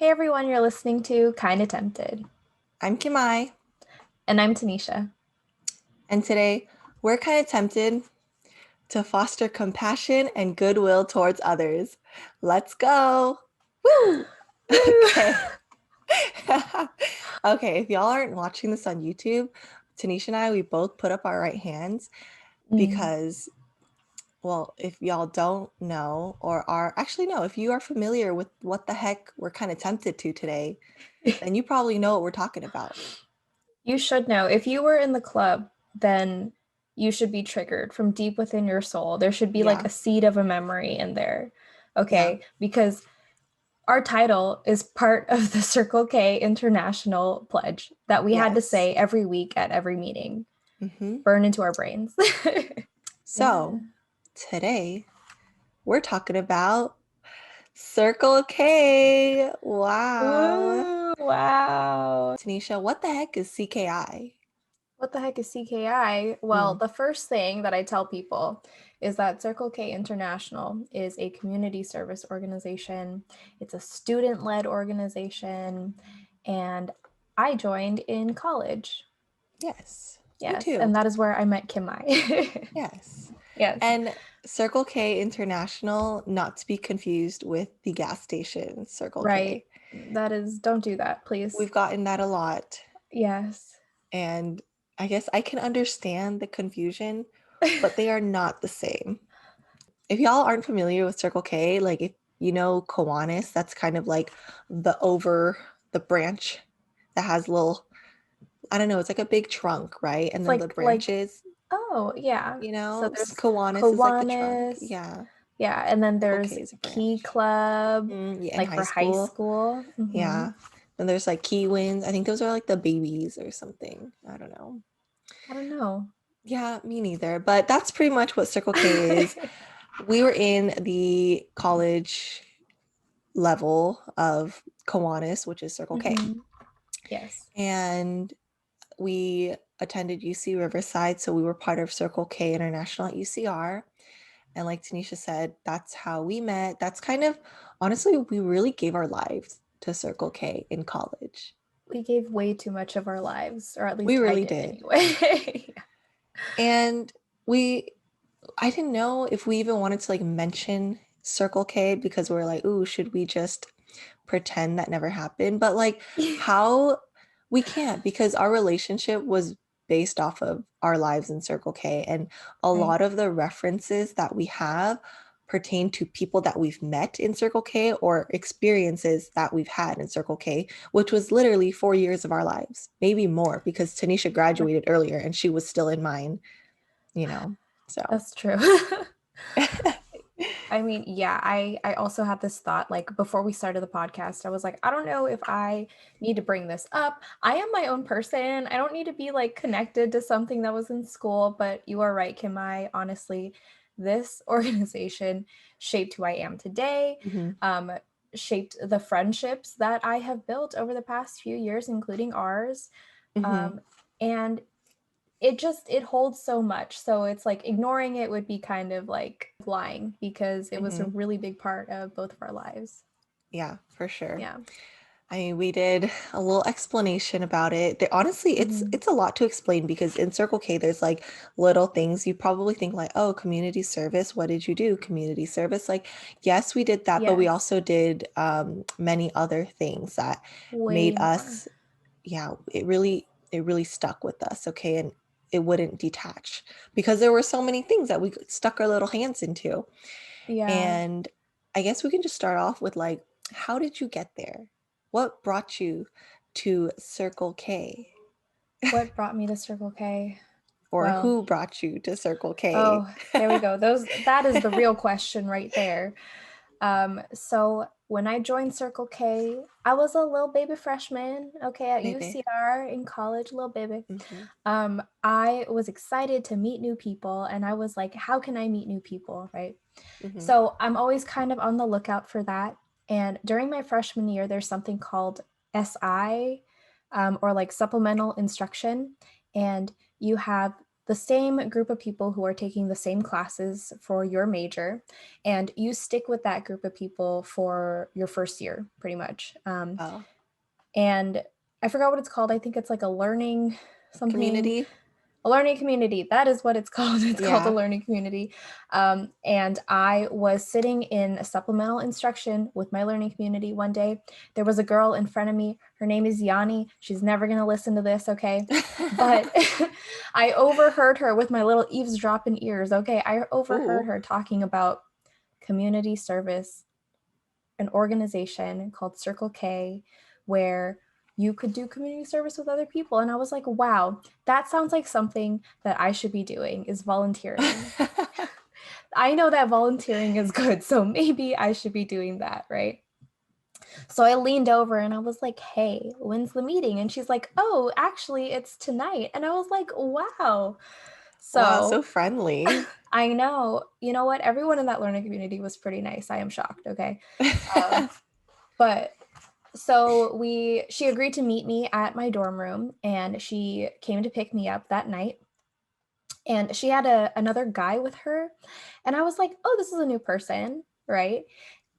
Hey everyone, you're listening to Kinda Tempted. I'm Kim-Mai, And I'm Tanisha. and today we're kind of tempted to foster compassion and goodwill towards others. Let's go. Woo! Woo! Okay. Okay, if y'all aren't watching this on YouTube, Tanisha and I, we both put up our right hands Mm. because, well, if y'all don't know or are actually no, if you are familiar with what the heck we're kind of tempted to today, then you probably know what we're talking about. You should know. If you were in the club, then you should be triggered from deep within your soul. There should be like Yeah, a seed of a memory in there. yeah, Okay? Because our title is part of the Circle K International Pledge that we had to yes. say every week at every meeting. Mm-hmm. Burn into our brains. Yeah. So today we're talking about Circle K. Wow. Ooh, wow. Tanisha, what the heck is CKI? What the heck is CKI? Well, Mm, the first thing that I tell people is that Circle K International is a community service organization. It's a student-led organization, and I joined in college. yes, me Yes, too. and that is where I met Kim-Mai. Yes. Yes. And Circle K International, not to be confused with the gas station Circle Right. K. That is, don't do that, please. We've gotten that a lot. Yes. And I guess I can understand the confusion, but they are not the same. If y'all aren't familiar with Circle K, like if you know Kiwanis, that's kind of like the branch that has little, I don't know, it's like a big trunk, right? And It's then the like branches, oh, yeah. So there's Kiwanis is like the trunk. Kiwanis. Yeah. Yeah, and then Circle there's K is a Key branch. Club, Yeah, in like high for high school. school. Yeah. Then there's like Key Wins. I think those are like the babies or something. I don't know. I don't know. Yeah, me neither. But that's pretty much what Circle K is. We were in the college level of Kiwanis, which is Circle K. Yes. And we attended UC Riverside, so we were part of Circle K International at UCR. And like Tanisha said, that's how we met. That's kind of honestly, we really gave our lives to Circle K in college. We gave way too much of our lives, or at We least I really did did. anyway. And we I didn't know if we even wanted to like mention Circle K because we're like, ooh, should we just pretend that never happened? But like how we can't because our relationship was based off of our lives in Circle K. And a Right. lot of the references that we have pertain to people that we've met in Circle K or experiences that we've had in Circle K, which was literally 4 years of our lives, maybe more because Tanisha graduated earlier and she was still in mine, you know. So That's true. I mean, yeah, I also had this thought like before we started the podcast, I was like, I don't know if I need to bring this up. I am my own person. I don't need to be like connected to something that was in school, but you are right, Kim. I honestly, this organization shaped who I am today, mhm, um, shaped the friendships that I have built over the past few years, including ours. mhm, Um, and it holds so much, so it's like ignoring it would be kind of like lying because it was a mhm. really big part of both of our lives. Yeah, for sure. Yeah. I mean, we did a little explanation about it. Honestly, Mhm. it's a lot to explain because in Circle K, there's like little things you probably think like, oh, community service. What did you do? Community service. Like, yes, we did that, but we Yes, also did many other things that way made more. us, yeah, it really stuck with us. Okay, and it wouldn't detach because there were so many things that we stuck our little hands into. Yeah. And I guess we can just start off with like, how did you get there? What brought you to Circle K? What brought me to Circle K? Or Well, who brought you to Circle K? oh, there we go. That is the real question right there. So when I joined Circle K, I was a little baby freshman, okay, at Maybe. UCR in college, little baby. Hmm. I was excited to meet new people, and I was like, how can I meet new people, right? Hmm. So I'm always kind of on the lookout for that. And during my freshman year, there's something called SI, or like supplemental instruction, and you have the same group of people who are taking the same classes for your major, and you stick with that group of people for your first year, pretty much. Oh, And I forgot what it's called. I think it's like a learning something. community. A learning community. That is what it's called. It's called a Yeah. learning community. And I was sitting in a supplemental instruction with my learning community one day. There was a girl in front of me. Her name is Yanni. She's never going to listen to this, okay? But I overheard her with my little eavesdropping ears, okay? I overheard Ooh. her talking about community service, an organization called Circle K, where you could do community service with other people. And I was like, wow, that sounds like something that I should be doing, is volunteering. I know that volunteering is good, so maybe I should be doing that, right? So I leaned over and I was like, hey, when's the meeting? And she's like, oh, actually, it's tonight. And I was like, wow. Wow, so So friendly. I know, you know what? Everyone in that learning community was pretty nice. I am shocked, okay? Um, but so she agreed to meet me at my dorm room, and she came to pick me up that night, and she had another guy with her, and I was like, oh, this is a new person, right?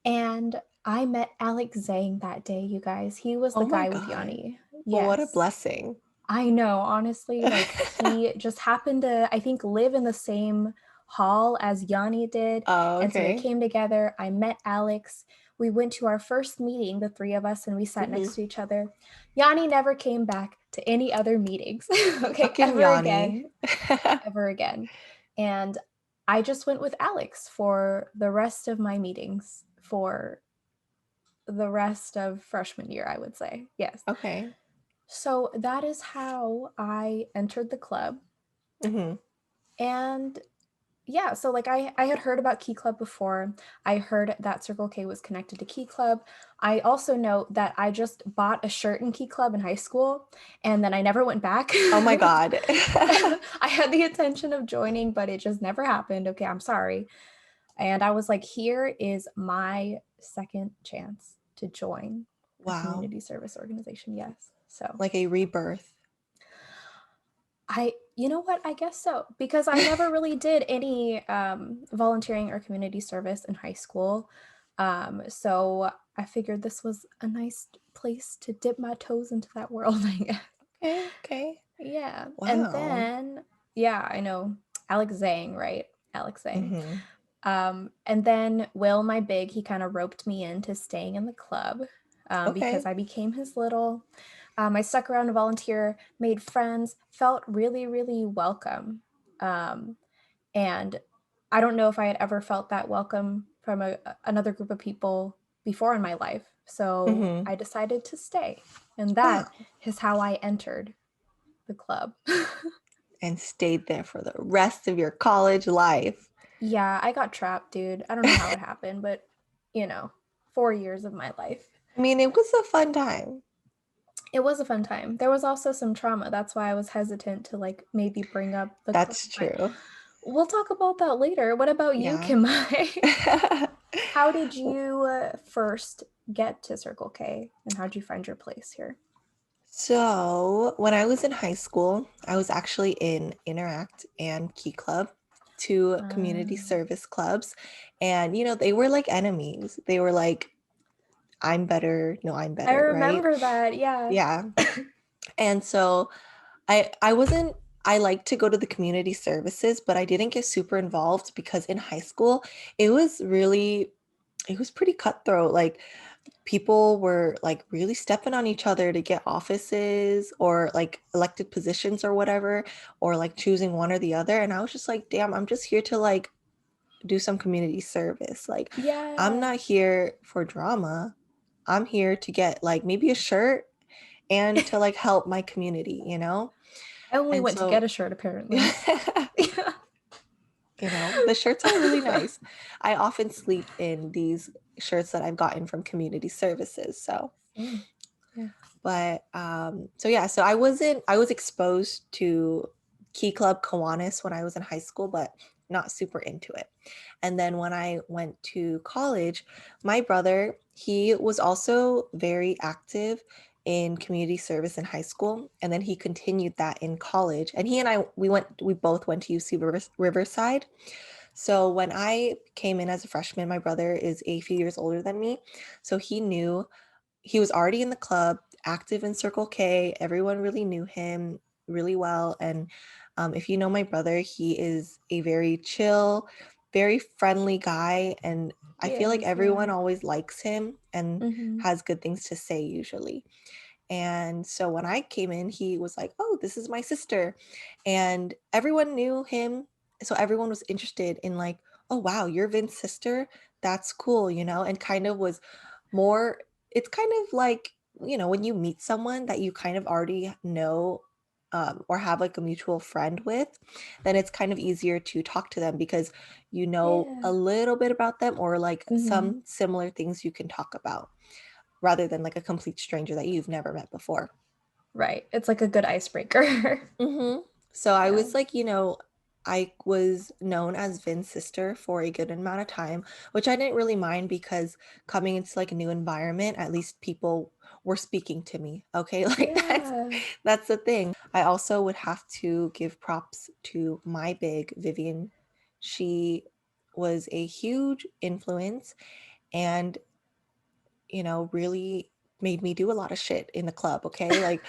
And I met Alex Zhang that day, you guys. He was Oh the my guy with God. Yanni. Well, what a Yes. blessing. I know, honestly, like he just happened to, I think, live in the same hall as Yanni did. Oh, And so they okay. came together. I met Alex. We went to our first meeting, the three of us, and we sat Hmm. next to each other. Yanni never came back to any other meetings, okay, Fucking Yanni. ever again. And I just went with Alex for the rest of my meetings for the rest of freshman year, I would say. Yes. Okay. So that is how I entered the club. Hmm. And yeah, so like I had heard about Key Club before. I heard that Circle K was connected to Key Club. I also know that I just bought a shirt in Key Club in high school, and then I never went back. Oh my God. I had the intention of joining, but it just never happened. Okay, I'm sorry. And I was like, here is my second chance to join a Wow. community service organization. Yes. So Like a rebirth. you know what? I guess so, because I never really did any volunteering or community service in high school. So I figured this was a nice place to dip my toes into that world, I guess. Okay. Okay. Yeah. And Wow. then, yeah, I know Alex Zhang, right? Alex Zhang. Hmm. And then Will, my big, he kind of roped me into staying in the club because Okay. I became his little. I stuck around to volunteer, made friends, felt really, really welcome. Um, and I don't know if I had ever felt that welcome from another group of people before in my life. So Hmm. I decided to stay. And that Wow. is how I entered the club. And stayed there for the rest of your college life. Yeah, I got trapped, dude. I don't know how it happened, but 4 years of my life. I mean, it was a fun time. It was a fun time. There was also some trauma. That's why I was hesitant to like maybe bring up the club, That's but true. we'll talk about that later. What about you, Yeah. Kim-Mai? How did you first get to Circle K, and how did you find your place here? So, when I was in high school, I was actually in Interact and Key Club, two community Um, service clubs. And, they were like enemies. They were like, I'm better. No, I'm I better, right? remember that. Yeah. Yeah. And so I wasn't I like to go to the community services, but I didn't get super involved because in high school, it was pretty cutthroat. Like people were like really stepping on each other to get offices or like elected positions or whatever, or like choosing one or the other. And I was just like, damn, I'm just here to like do some community service. Like, I'm Yeah. not here for drama. I'm here to get like maybe a shirt and to like help my community, you know? I only And went to get so, a shirt, apparently. Yeah. the shirts are really nice. I often sleep in these shirts that I've gotten from community services. So, Same. Yeah. but so yeah, so I was exposed to Key Club Kiwanis when I was in high school, but not super into it. And then when I went to college, my brother, he was also very active in community service in high school, and then he continued that in college. And he and I, we both went to UC Riverside. So when I came in as a freshman, my brother is a few years older than me. So he was already in the club, active in Circle K. Everyone really knew him really well. And if you know my brother, he is a very chill, very friendly guy. And I He feel like is, yeah. everyone always likes him and Mm-hmm. has good things to say usually. And so when I came in, he was like, "Oh, this is my sister." And everyone knew him. So everyone was interested in like, "Oh, wow, you're Vince's sister? That's cool," and kind of was more, it's kind of like, when you meet someone that you kind of already know, or have like a mutual friend with, then it's kind of easier to talk to them because you know Yeah. a little bit about them, or like Mm-hmm. some similar things you can talk about, rather than like a complete stranger that you've never met before. Right. It's like a good icebreaker. So I Yeah. was like, I was known as Vin's sister for a good amount of time, which I didn't really mind because coming into like a new environment, at least people were speaking to me. Okay. Like Yeah. that's the thing. I also would have to give props to my big Vivian. She was a huge influence and really made me do a lot of shit in the club, okay? Like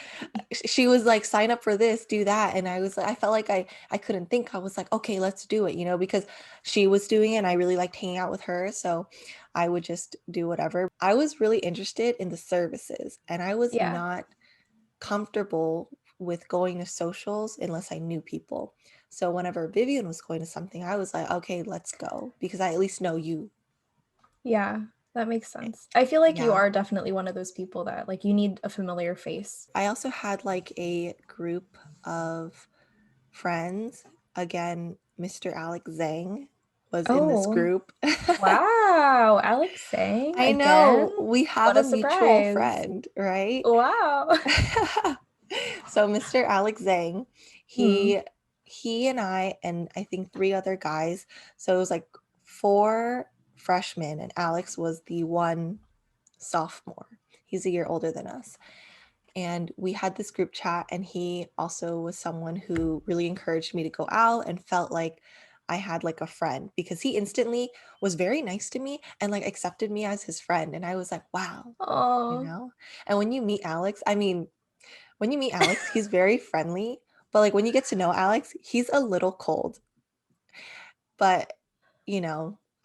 she was like, sign up for this, do that. And I was like, I felt like I couldn't think. I was like, okay, let's do it, because she was doing it and I really liked hanging out with her. So I would just do whatever. I was really interested in the services and I was Yeah. not comfortable with going to socials unless I knew people. So whenever Vivian was going to something, I was like, okay, let's go because I at least know you. Yeah. That makes sense. I feel like you Yeah. are definitely one of those people that like you need a familiar face. I also had like a group of friends. Again, Mr. Alex Zhang was in this Oh, group. wow. Alex sang I again? know we What have a a mutual surprise. friend, right? Wow. So Mr. Alex Zhang, Hmm. he and I think three other guys. So it was like four freshmen, and Alex was the one sophomore. He's a year older than us. And we had this group chat, and he also was someone who really encouraged me to go out and felt like I had like a friend because he instantly was very nice to me and like accepted me as his friend. And I was like, wow, you Oh, know? And when you meet Alex, I mean, when you meet Alex, he's very friendly, but like when you get to know Alex, he's a little cold. But,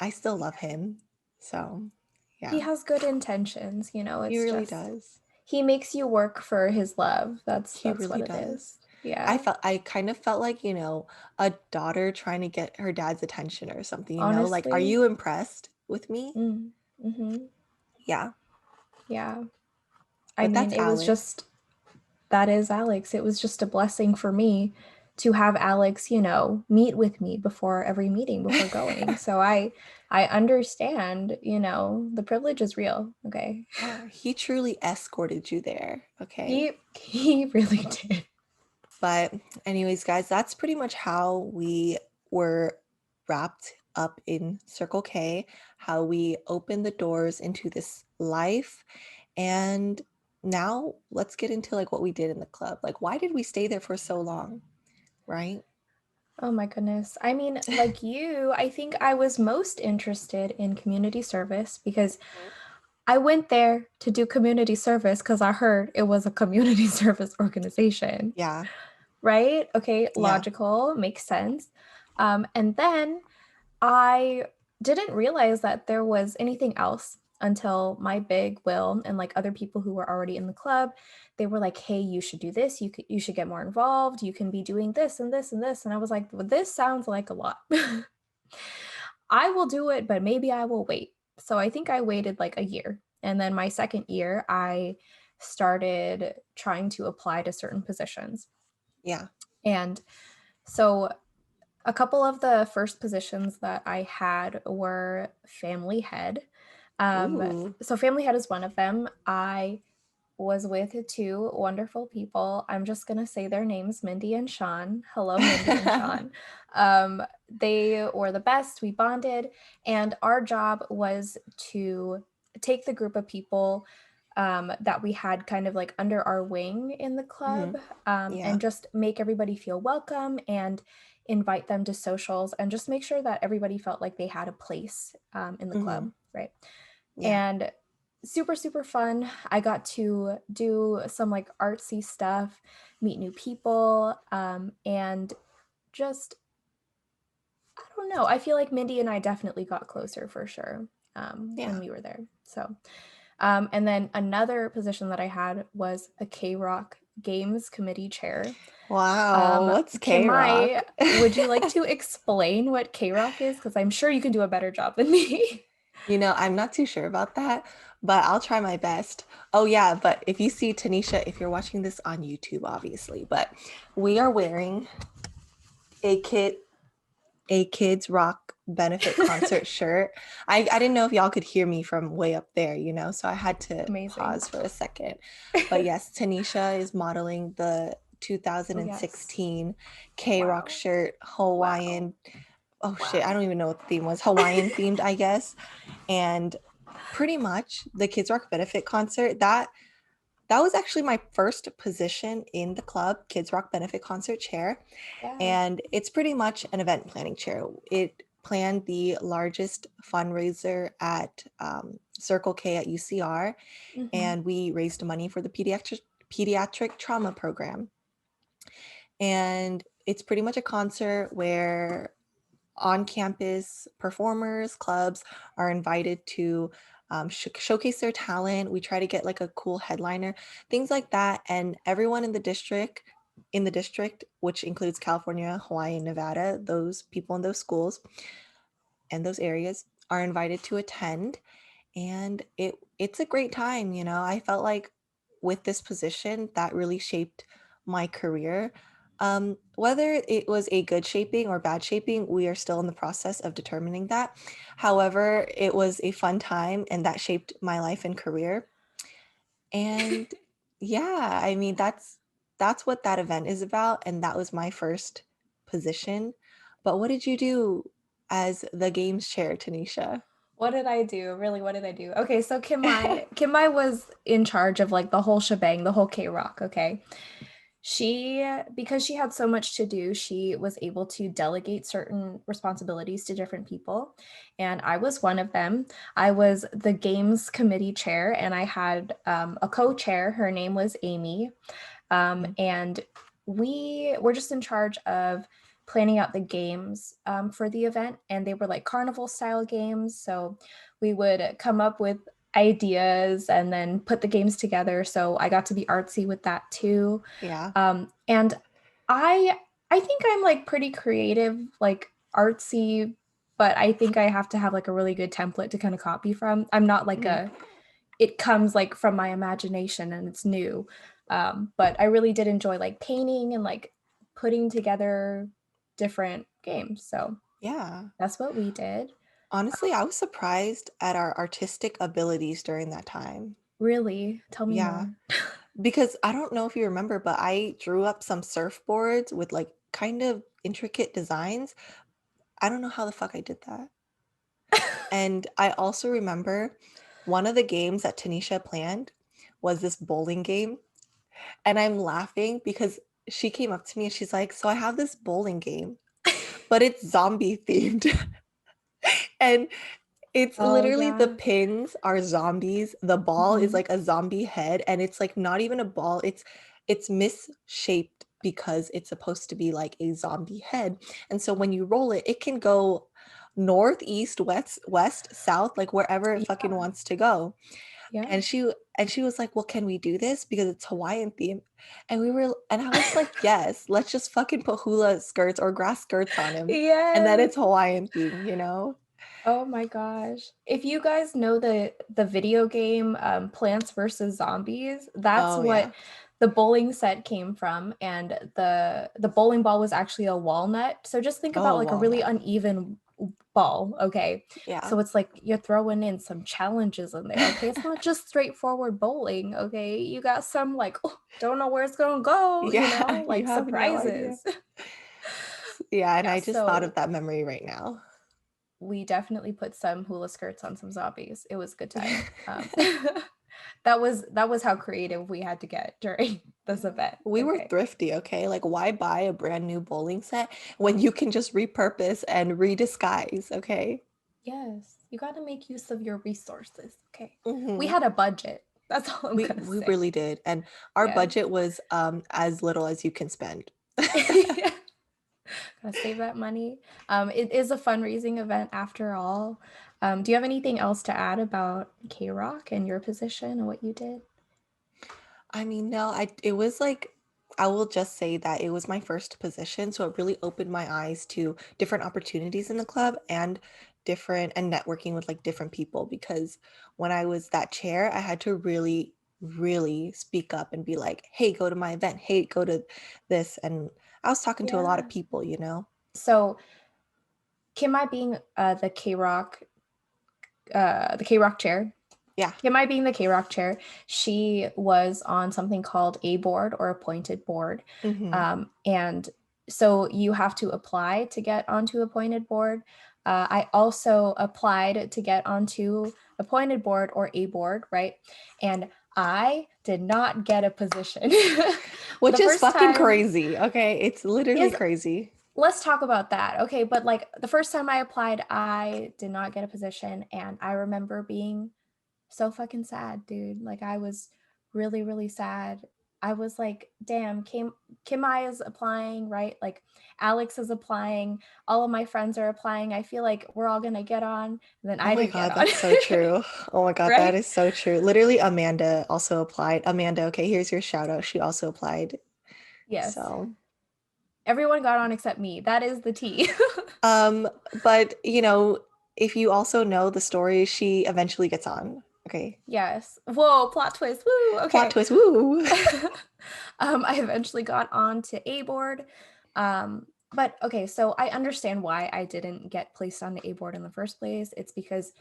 I still love him. So, he yeah, has good intentions, he it's really just does. he makes you work for his love. He That's what really it does. is. Yeah. I kind of felt like, a daughter trying to get her dad's attention or something, like, are Honestly. you impressed with me? Mm. Mhm. Yeah, Yeah. I but mean, that's it was Alex. just that is Alex. It was just a blessing for me to have Alex, meet with me before every meeting before going. So I understand, the privilege is real, okay? Yeah, he truly escorted you there, okay? He really did. But anyways, guys, that's pretty much how we were wrapped up in Circle K, how we opened the doors into this life. And now let's get into like what we did in the club. Like why did we stay there for so long, right? Oh my goodness. I mean, like you, I think I was most interested in community service because Mhm. I went there to do community service because I heard it was a community service organization, Yeah. right? Okay, Yeah. logical, makes sense. And then I didn't realize that there was anything else until my big Will and like other people who were already in the club, they were like, "Hey, you should do this. You should get more involved. You can be doing this and this and this." And I was like, well, "This sounds like a lot." I will do it, but maybe I will wait. So I think I waited like a year. And then my second year, I started trying to apply to certain positions. Yeah. And so a couple of the first positions that I had were family head. Um, Ooh. so family head is one of them. I was with two wonderful people. I'm just gonna say their names, Mindy and Sean. Hello, Mindy and Sean. They were the best. We bonded, and our job was to take the group of people. that we had kind of like under our wing in the club, Mhm. Yeah. and just make everybody feel welcome and invite them to socials and just make sure that everybody felt like they had a place in the Mhm. club, right? Yeah. And super, super fun. I got to do some like artsy stuff, meet new people, and just, I don't know. I feel like Mindy and I definitely got closer for sure when Yeah. we were there. So, and then another position that I had was a KROCK Games Committee chair. Wow, what's Kim-Mai, KROCK? would you like to explain what KROCK is? Because I'm sure you can do a better job than me. I'm not too sure about that, but I'll try my best. Oh yeah, but if you see Tanisha, if you're watching this on YouTube, obviously, but we are wearing a kids rock benefit concert shirt. I didn't know if y'all could hear me from way up there, so I had to Amazing. pause for a second. But yes, Tanisha is modeling the Oh, yes. 2016 KROCK Wow. shirt, Wow. Hawaiian. Oh shit, I Wow. don't even know what the theme was. Hawaiian themed, I guess. And pretty much the Kids Rock benefit concert, that was actually my first position in the club, Kids Rock benefit concert chair. Yeah. And it's pretty much an event planning chair. It planned the largest fundraiser at Circle K at UCR, Hmm. and we raised money for the pediatric trauma program. And it's pretty much a concert where on campus performers, clubs are invited to showcase their talent. We try to get like a cool headliner, things like that. And everyone in the district, which includes California, Hawaii, and Nevada, those people in those schools and those areas are invited to attend. And it's a great time. I felt like with this position that really shaped my career. Whether it was a good shaping or bad shaping, we are still in the process of determining that. However, it was a fun time and that shaped my life and career. And yeah, I mean that's what that event is about, and that was my first position. But what did you do as the games chair, Tanisha? What did I do? Really, what did I do? Okay, so Kim-Mai was in charge of like the whole shebang, the whole K-Rock, okay? She, because she had so much to do, she was able to delegate certain responsibilities to different people. And I was one of them. I was the games committee chair, and I had a co chair. Her name was Amy. Mhm. And we were just in charge of planning out the games for the event. And they were like carnival style games. So we would come up with ideas and then put the games together. So I got to be artsy with that too. Yeah. And I think I'm like pretty creative, like artsy, but I think I have to have like a really good template to kind of copy from. I'm not like Mhm. a it comes like from my imagination and it's new. But I really did enjoy like painting and like putting together different games. So Yeah. that's what we did. Honestly, I was surprised at our artistic abilities during that time. Really, tell me Yeah, more. because I don't know if you remember, but I drew up some surfboards with like kind of intricate designs. I don't know how the fuck I did that. And I also remember one of the games that Tanisha planned was this bowling game. And I'm laughing because she came up to me and she's like, "So I have this bowling game, but it's zombie themed." And it's Oh literally the yeah. pins are zombies. The ball is Mhm. like a zombie head, and it's like not even a ball. It's misshaped because it's supposed to be like a zombie head. And so when you roll it, it can go north, east, west, south, like wherever it Yeah. fucking wants to go. Yeah. And she was like, "Well, can we do this because it's Hawaiian theme?" And I was like, "Yes, let's just fucking put hula skirts or grass skirts on him, and then Yes. it's Hawaiian theme." Oh my gosh. If you guys know the video game Plants vs. Zombies, that's Oh yeah. what the bowling set came from. And the bowling ball was actually a walnut. So just think about Oh, like a really walnut. uneven ball, okay? Yeah. So it's like you're throwing in some challenges in there, okay? It's not just straightforward bowling, okay? You got some like, oh, don't know where it's gonna go, Yeah, you like have no idea. surprises. Yeah, and Yeah, I just thought of so that memory right now. we definitely put some hula skirts on some zombies. It was a good time. That was how creative we had to get during this Yeah. event. We were Okay. thrifty, okay? Like, why buy a brand new bowling set when you can just repurpose and redisguise, okay? Yes, you got to make use of your resources. Okay. We Hmm. had a budget. That's all I'm We gonna we say. really did, and our Yes. budget was as little as you can spend. Gotta save that money. It is a fundraising event after all. Do you have anything else to add about KROCK and your position and what you did? I mean, no, it was like I will just say that it was my first position, so it really opened my eyes to different opportunities in the club and different and networking with like different people because when I was that chair, I had to really speak up and be like, "Hey, go to my event. Hey, go to this." And I was talking to a lot of Yeah. people, you know. So Kim-Mai being the KROCK chair. Yeah. Kim-Mai being the KROCK chair, she was on something called a board or appointed board. Mhm. And so you have to apply to get onto appointed board. I also applied to get onto appointed board or a board, right? And I did not get a position. Which The is first fucking time, crazy. Okay, it's literally yes, crazy. let's talk about that. Okay, but like the first time I applied, I did not get a position. And I remember being so fucking sad, dude. Like I was really, really sad. I was like, damn, Kim-Mai is applying, right? Like Alex is applying, all of my friends are applying. I feel like we're all gonna get on. And then Oh I my didn't get God, on. that's so true. Oh my God, that Right? is so true. Literally, Amanda also applied. Amanda, okay, here's your shout out. She also applied. Yes. So, Everyone got on except me. That is the tea. um, but if you also know the story, she eventually gets on. Okay. Yes. Whoa, plot twist. Woo. Plot Okay. twist, woo. I eventually got on to A board. But okay, so I understand why I didn't get placed on the A board in the first place. It's because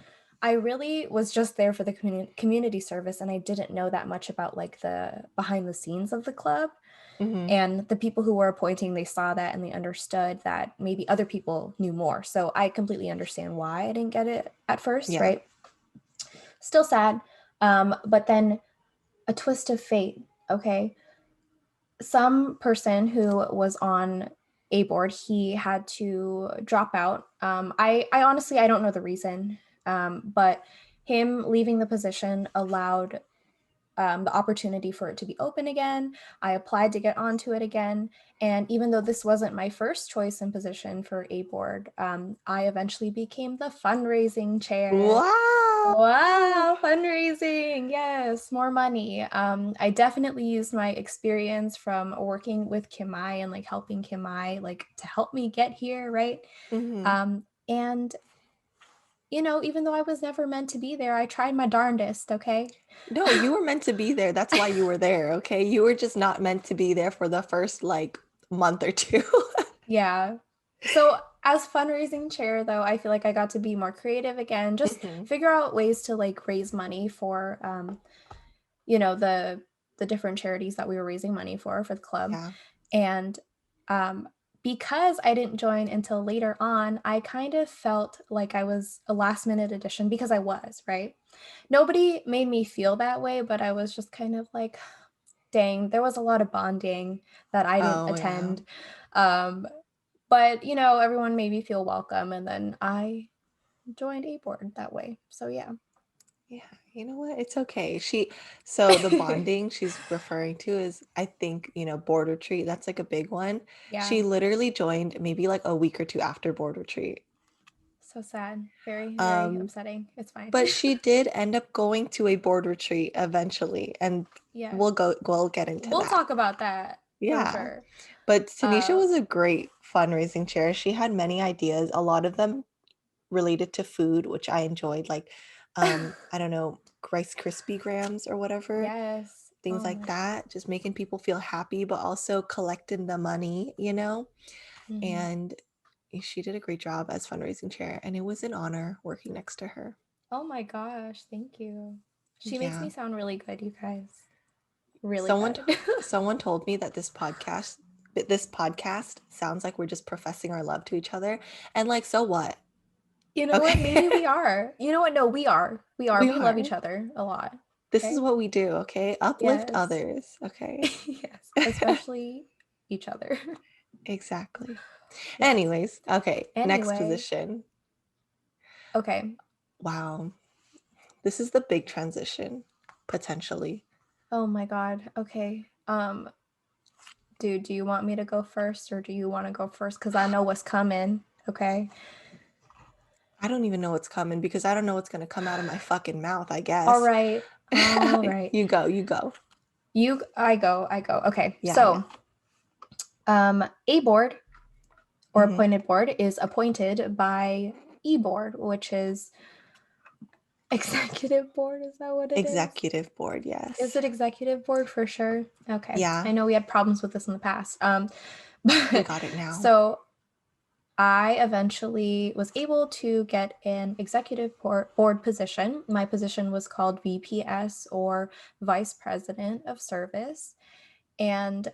I really was just there for the community service and I didn't know that much about like the behind the scenes of the club. Hmm. And the people who were appointing, they saw that and they understood that maybe other people knew more. So I completely understand why I didn't get it at first, Yeah. right? Still sad. But then a twist of fate, okay? Some person who was on a board, he had to drop out. I honestly I don't know the reason, but him leaving the position allowed the opportunity for it to be open again. I applied to get onto it again, and even though this wasn't my first choice and position for a board, I eventually became the fundraising chair. Wow. Wow, fundraising. Yes, more money. I definitely used my experience from working with Kim-Mai and like helping Kim-Mai like to help me get here, right? Hmm. And even though I was never meant to be there, I tried my darndest, okay? No, you were meant to be there. That's why you were there, okay? You were just not meant to be there for the first like month or two. Yeah. So as fundraising chair though, I feel like I got to be more creative again, just Hmm. figure out ways to like raise money for the different charities that we were raising money for the club. Yeah. And um because I didn't join until later on, I kind of felt like I was a last minute addition because I was, right? Nobody made me feel that way, but I was just kind of like, dang, there was a lot of bonding that I didn't Oh, yeah. attend. Um, but everyone made me feel welcome, and then I joined a board that way. So yeah. Yeah, you know what? It's okay. So the bonding she's referring to is, I think, board retreat. That's like a big one. Yeah. She literally joined maybe like a week or two after board retreat. So sad. Very, very Um, upsetting. It's fine. but she did end up going to a board retreat eventually, and Yes. we'll get into We'll that. talk about that for Yeah. sure. But Tanisha Uh, was a great fundraising chair. She had many ideas, a lot of them related to food, which I enjoyed, like I don't know, Rice Krispie Grams or whatever, yes. things like Oh. that, just making people feel happy, but also collecting the money. Mhm. And she did a great job as fundraising chair, and it was an honor working next to her. Oh my gosh. Thank you. She makes Yeah. me sound really good, you guys. Really Someone good. someone told me that this podcast sounds like we're just professing our love to each other, and like, so what? You know what? Maybe Okay. we are. You know what? No, we are. We are. We We love are. each other a lot. This is Okay. what we do, okay? Uplift Yes. others, okay? Yes. Especially each other. Exactly. Yes. Anyways, okay, next Anyway. position. Okay. Wow. This is the big transition, potentially. Oh my God. Okay. Dude, do you want me to go first or do you want to go first? Because I know what's coming. Okay. I don't even know what's coming because I don't know what's gonna come out of my fucking mouth, I All guess. right. All right. You go, you go. I go. Okay. Yeah, yeah. So, a board or Mhm. appointed board is appointed by e board, which is executive board. Is that what it is? Executive board, Is yes. it executive board for sure? Okay. Yeah, I know we had problems with this in the past. we But got it now. so I eventually was able to get an executive board position. My position was called VPS or Vice President of Service. And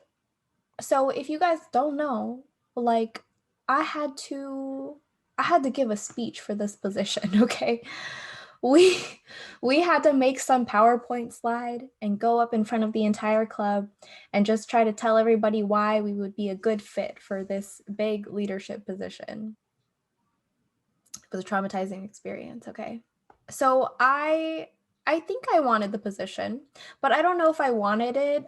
so if you guys don't know, like I had to I had to give a speech for this position, okay? We we had to make some PowerPoint slide and go up in front of the entire club and just try to tell everybody why we would be a good fit for this big leadership position. It was a traumatizing experience, okay? So I think I wanted the position, but I don't know if I wanted it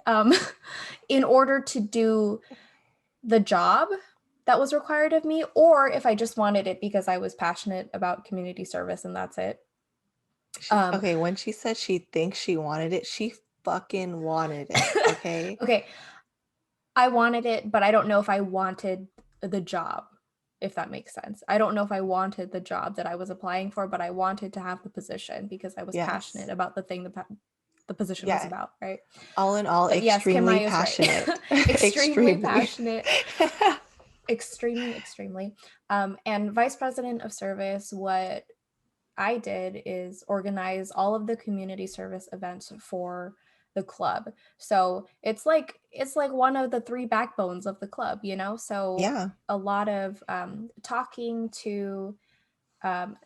in order to do the job that was required of me, or if I just wanted it because I was passionate about community service and that's it. Um, Okay, when she said she thinks she wanted it, she fucking wanted it, okay? okay, I wanted it, but I don't know if I wanted the job, if that makes sense. I don't know if I wanted the job that I was applying for, but I wanted to have the position because I was passionate Yes. about the thing the position was Yeah. about, right? All in all, But yes, extremely Kim-Mai is right. passionate. Extremely Extremely. passionate. Extremely. And vice president of service, what I did is organize all of the community service events for the club. So it's like one of the three backbones of the club, you know? So Yeah. a lot of talking to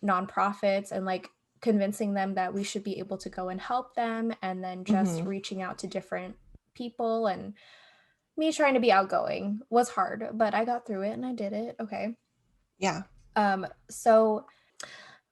nonprofits and like convincing them that we should be able to go and help them, and then just Mhm. reaching out to different people, and me trying to be outgoing was hard, but I got through it and I did it. Okay. Yeah. So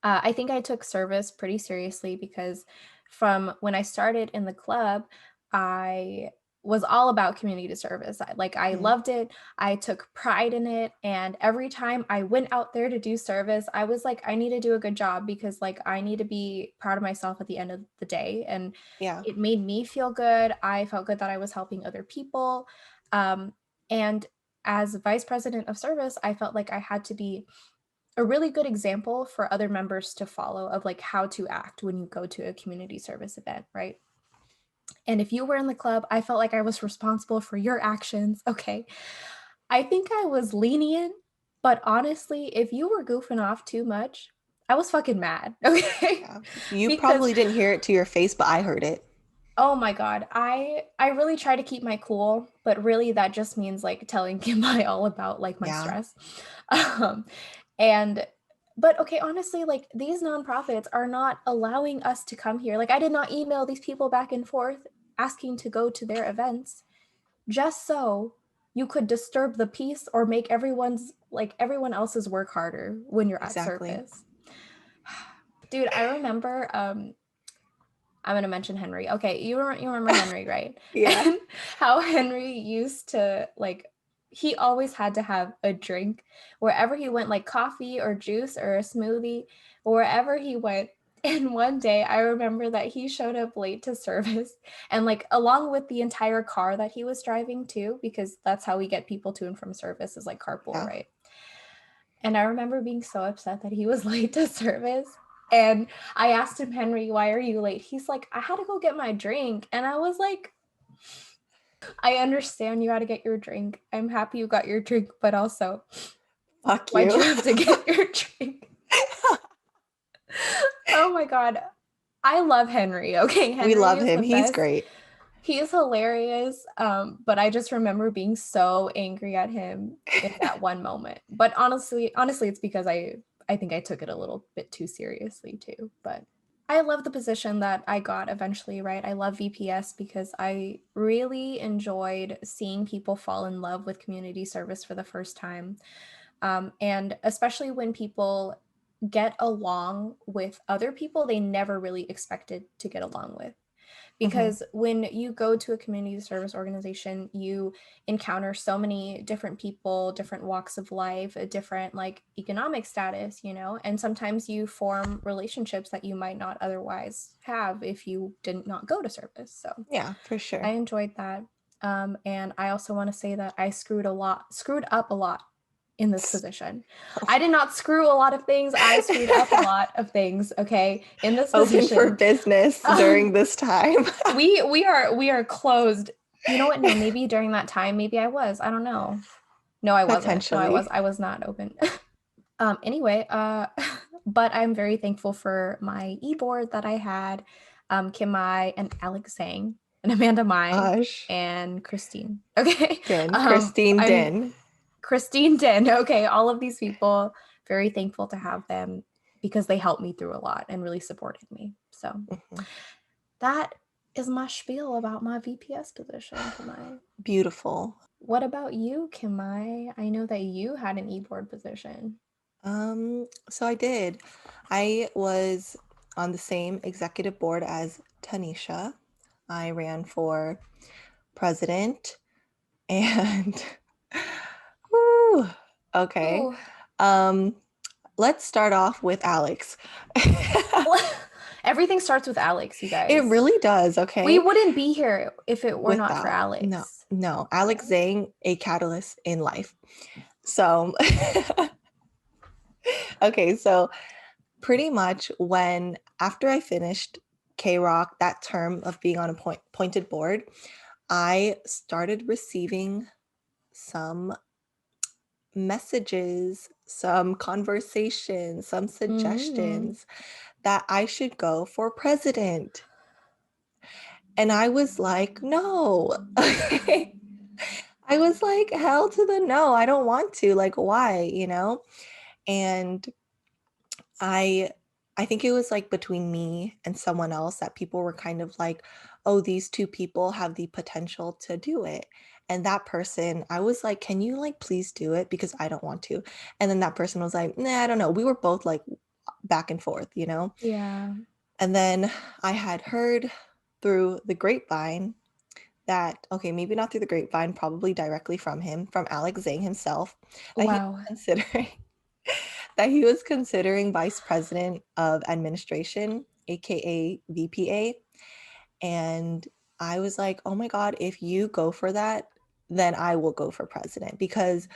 I think I took service pretty seriously because from when I started in the club, I was all about community service. I Mhm. loved it. I took pride in it. And every time I went out there to do service, I was like, I need to do a good job because like I need to be proud of myself at the end of the day. And Yeah. it made me feel good. I felt good that I was helping other people. Um, and as vice president of service, I felt like I had to be a really good example for other members to follow of like how to act when you go to a community service event, right? And if you were in the club, I felt like I was responsible for your actions. Okay. I think I was lenient, but honestly, if you were goofing off too much, I was fucking mad. Okay. Yeah. You Because probably didn't hear it to your face, but I heard it. oh my God, I really try to keep my cool, but really that just means like telling Kim-Mai all about like my Yeah. stress. Um, and but okay, honestly, like these nonprofits are not allowing us to come here. Like I did not email these people back and forth asking to go to their events just so you could disturb the peace or make everyone else's work harder when you're at Exactly. service. Dude, I remember I'm gonna mention Henry. Okay, you remember Henry, right? Yeah. And how Henry used to like he always had to have a drink wherever he went, like coffee or juice or a smoothie, wherever he went. And one day I remember that he showed up late to service and like along with the entire car that he was driving too, because that's how we get people to and from service is like carpool, Yeah. right? And I remember being so upset that he was late to service. And I asked him, Henry, why are you late? He's like, I had to go get my drink. And I was like, I understand you had to get your drink. I'm happy you got your drink, but also, Fuck why'd you. you have to get your drink? Oh my God. I love Henry. Okay. We Henry love is him. the He's best. great. He is hilarious. But I just remember being so angry at him in that one moment. But honestly, it's because I think I took it a little bit too seriously too. But I love the position that I got eventually, right? I love VPS because I really enjoyed seeing people fall in love with community service for the first time. And especially when people get along with other people they never really expected to get along with. Mhm. Because when you go to a community service organization, you encounter so many different people, different walks of life, a different like economic status, you know, and sometimes you form relationships that you might not otherwise have if you did not go to service. So Yeah, for I sure. enjoyed that. And I also want to say that I screwed up a lot in this position. I did not screw a lot of things. I screwed up a lot of things, okay, in this Open for position. business Um, during this time. we are closed. You know what? No, maybe during that time, maybe I was. I don't know. No, I wasn't. No, Potentially. I was not open. Anyway, but I'm very thankful for my e-board that I had, Kim-Mai and Alex Zhang and Amanda Mai Gosh. and Christine. Okay. Din. Christine I'm Din. Christine Din. Okay, all of these people, very thankful to have them because they helped me through a lot and really supported me. So Mhm. that is my spiel about my VPS position, Kim-Mai. Beautiful. What about you, Kim-Mai? I know that you had an e-board position. So I did. I was on the same executive board as Tanisha. I ran for president and woo, okay. Ooh. Um, let's start off with Alex. Everything starts with Alex, you It guys. really does, We okay? wouldn't be here if it were not for Without, no, Alex. no, Yeah. Alex Zhang, a catalyst in life. So, okay, so pretty much when after I finished KROCK, that term of being on a pointed board, I started receiving some messages, some conversations, some Mm. suggestions that I should go for president. And I was like, no. I was like, hell to the no. I don't want to. Like, why? And I I think it was like between me and someone else that people were kind of like, oh, these two people have the potential to do it. And that person, I was like, can you like please do it? Because I don't want to. And then that person was like, nah, I don't know. We were both like back and forth. Yeah. And then I had heard through the grapevine that, okay, maybe not through the grapevine, probably directly from him, from Alex Zhang himself, that he Wow. was considering that he was considering vice president of administration, aka VPA. And I was like, oh my God, if you go for that, then I will go for president because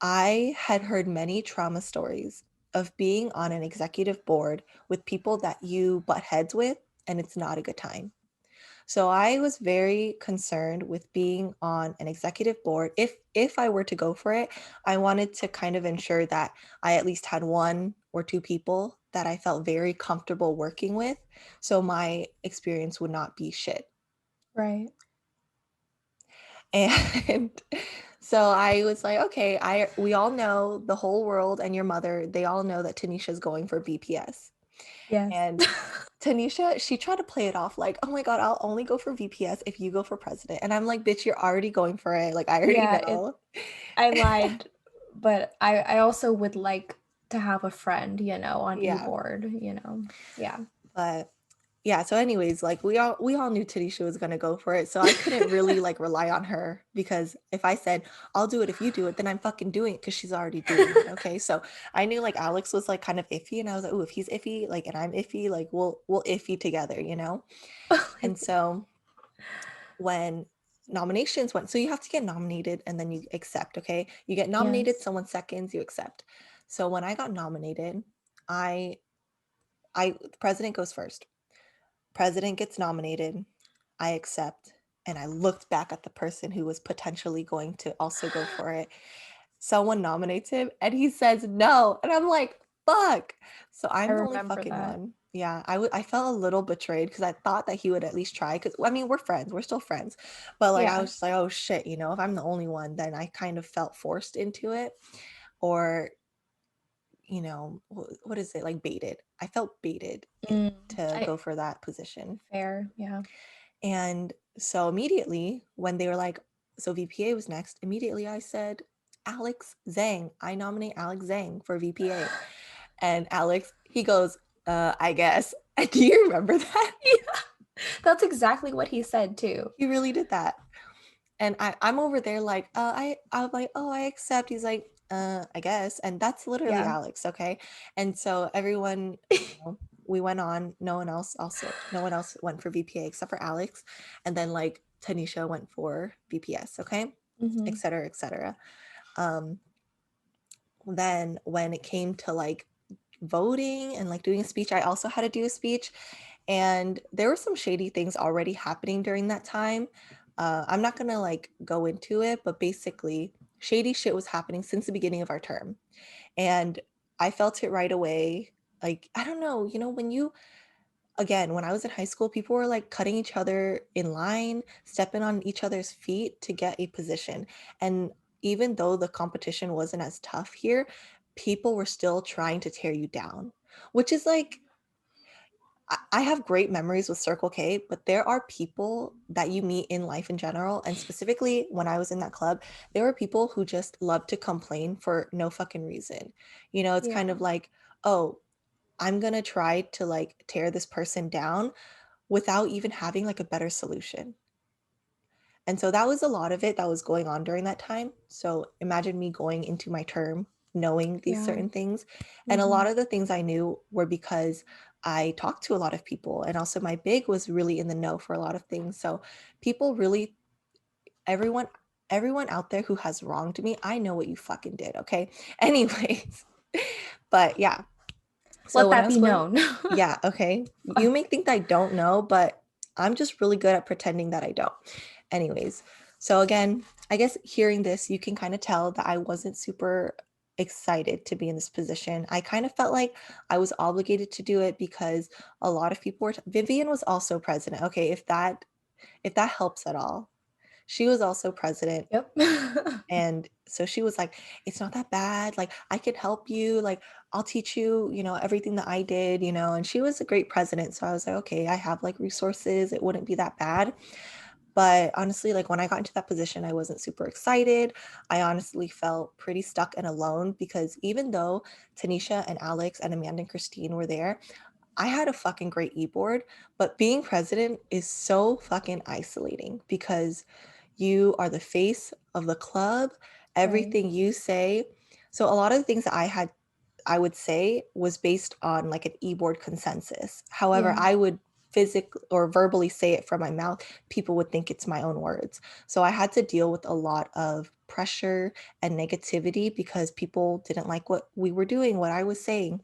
I had heard many trauma stories of being on an executive board with people that you butt heads with, and it's not a good time. So I was very concerned with being on an executive board. If I were to go for it, I wanted to kind of ensure that I at least had one or two people that I felt very comfortable working with, so my experience would not be shit. Right. And so I was like, okay, we all know, the whole world and your mother, they all know that Tanisha's going for BPS. Yes. And Tanisha, she tried to play it off like, oh my God, I'll only go for VPS if you go for president. And I'm like, bitch, you're already going for it. Like, I already Yeah, know. I lied, but I also would like to have a friend, on Yeah. e-board. Yeah. But yeah, so anyways, like we all knew Tanisha was gonna go for it. So I couldn't really like rely on her because if I said, I'll do it if you do it, then I'm fucking doing it because she's already doing it. Okay. So I knew like Alex was like kind of iffy, and I was like, oh, if he's iffy, like and I'm iffy, like we'll iffy together. And so when nominations went, so you have to get nominated and then you accept. Okay, you get nominated, Yes. someone seconds, you accept. So when I got nominated, I the president goes first. President gets nominated, I accept, and I looked back at the person who was potentially going to also go for it. Someone nominates him and he says no, and I'm like, fuck. So I I'm the only remember fucking that. one. Yeah, I felt a little betrayed because I thought that he would at least try. Because I mean, we're friends, we're still friends, but like I Yeah. was just like, oh shit, if I'm the only one, then I kind of felt forced into it, or you know, what is it, like baited. I felt baited Mm, to I go for that position. fair, yeah. And so immediately when they were like, so VPA was next, immediately I said, Alex Zhang, I nominate Alex Zhang for VPA. And Alex, he goes, I guess. Do you remember that? Yeah, that's exactly what he said too. He really did that. And I'm over there like, I'm like, oh, I accept. He's like, I guess. And that's literally Yeah. Alex, okay? And so everyone, we went on. No one else went for VPA except for Alex. And then like Tanisha went for VPS, okay? Et Mhm. cetera, et cetera. Um, then when it came to like voting and like doing a speech, I also had to do a speech. And there were some shady things already happening during that time. I'm not gonna like go into it, but basically, shady shit was happening since the beginning of our term. And I felt it right away. Like, I don't know, when you, again, when I was in high school, people were like cutting each other in line, stepping on each other's feet to get a position. And even though the competition wasn't as tough here, people were still trying to tear you down, which is like, I have great memories with Circle K, but there are people that you meet in life in general. And specifically, when I was in that club, there were people who just love to complain for no fucking reason. It's Yeah. kind of like, oh, I'm going to try to like tear this person down without even having like a better solution. And so that was a lot of it that was going on during that time. So imagine me going into my term knowing these Yeah. certain things. And a lot Mhm. of the things I knew were because I talked to a lot of people. And also my big was really in the know for a lot of things. So people really, everyone, everyone out there who has wronged me, I know what you fucking did. Okay. Anyways, but yeah. So Let when I that was be going, known. yeah, okay. You may think that I don't know, but I'm just really good at pretending that I don't. Anyways, so again, I guess hearing this, you can kind of tell that I wasn't super excited to be in this position. I kind of felt like I was obligated to do it because a lot of people were Vivian was also president. Okay, if that helps at all. She was also president. Yep. And so she was like, it's not that bad. Like, I could help you. Like, I'll teach you, everything that I did, and she was a great president. So I was like, okay, I have like resources. It wouldn't be that bad. But honestly, like when I got into that position, I wasn't super excited. I honestly felt pretty stuck and alone because even though Tanisha and Alex and Amanda and Christine were there, I had a fucking great e-board, but being president is so fucking isolating because you are the face of the club, Right. everything you say. So a lot of the things that I would say was based on like an e-board consensus. However, Yeah. I would physically or verbally say it from my mouth, people would think it's my own words. So I had to deal with a lot of pressure and negativity because people didn't like what we were doing, what I was saying.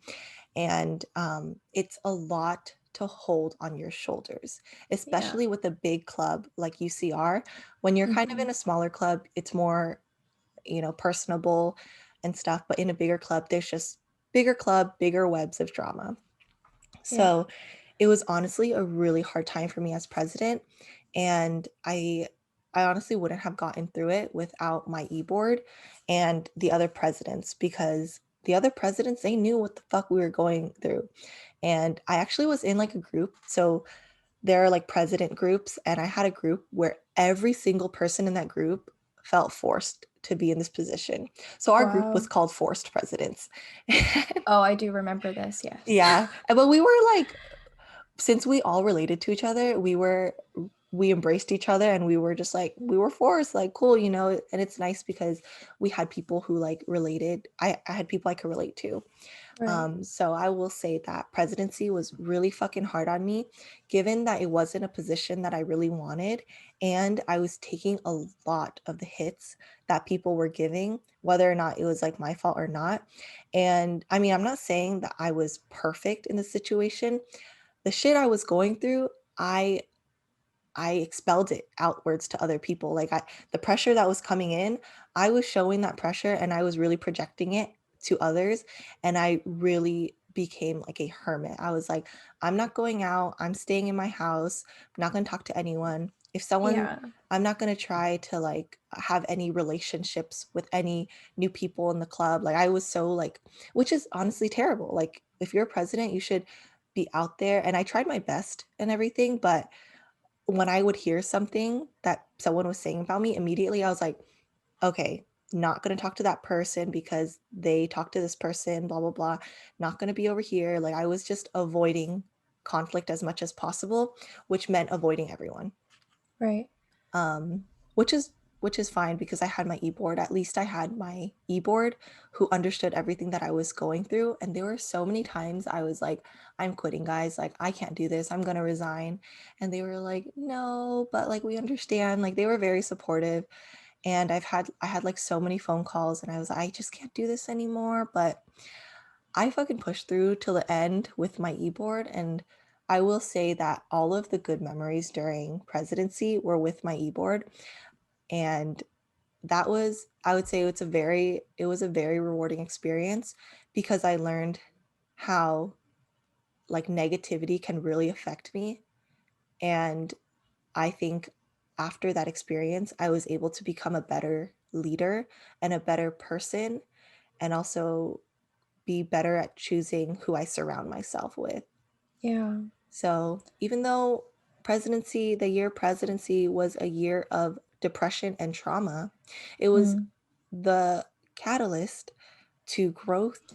And it's a lot to hold on your shoulders, Yeah. especially with a big club like UCR. When you're kind of in Mhm. a smaller club, it's more, personable and stuff. But in a bigger club, there's just bigger club, bigger webs of drama. Yeah. So it was honestly a really hard time for me as president. And I honestly wouldn't have gotten through it without my e-board and the other presidents because the other presidents, they knew what the fuck we were going through. And I actually was in like a group. So there are like president groups, and I had a group where every single person in that group felt forced to be in this position. So our group was Wow. called Forced Presidents. Oh, I do remember this, yes. Yeah. But we were like, since we all related to each other, we embraced each other and we were just like we were forced, like cool, and it's nice because we had people who like related. I had people I could relate to. Right. So I will say that presidency was really fucking hard on me, given that it wasn't a position that I really wanted. And I was taking a lot of the hits that people were giving, whether or not it was like my fault or not. And I mean, I'm not saying that I was perfect in the situation. The shit I was going through, I I expelled it outwards to other people. Like the pressure that was coming in, I was showing that pressure and I was really projecting it to others. And I really became like a hermit. I was like, I'm not going out. I'm staying in my house. I'm not going to talk to anyone. If someone, Yeah. I'm not going to try to like have any relationships with any new people in the club. Like I was so like, which is honestly terrible. Like if you're a president, you should be out there. And I tried my best and everything, but when I would hear something that someone was saying about me, immediately I was like, okay, not going to talk to that person because they talked to this person, blah, blah, blah. Not going to be over here. Like I was just avoiding conflict as much as possible, which meant avoiding everyone. Right. Um, which is fine because I had my e-board. At least I had my e-board who understood everything that I was going through. And there were so many times I was like, I'm quitting, guys. Like, I can't do this. I'm gonna resign. And they were like, no, but like we understand. Like they were very supportive. And I had like so many phone calls and I was like, I just can't do this anymore. But I fucking pushed through till the end with my e-board. And I will say that all of the good memories during presidency were with my e-board. And that was, I would say it was a very rewarding experience because I learned how like negativity can really affect me. And I think after that experience, I was able to become a better leader and a better person, and also be better at choosing who I surround myself with. Yeah. So even though the year presidency was a year of depression and trauma, it was Mm. the catalyst to growth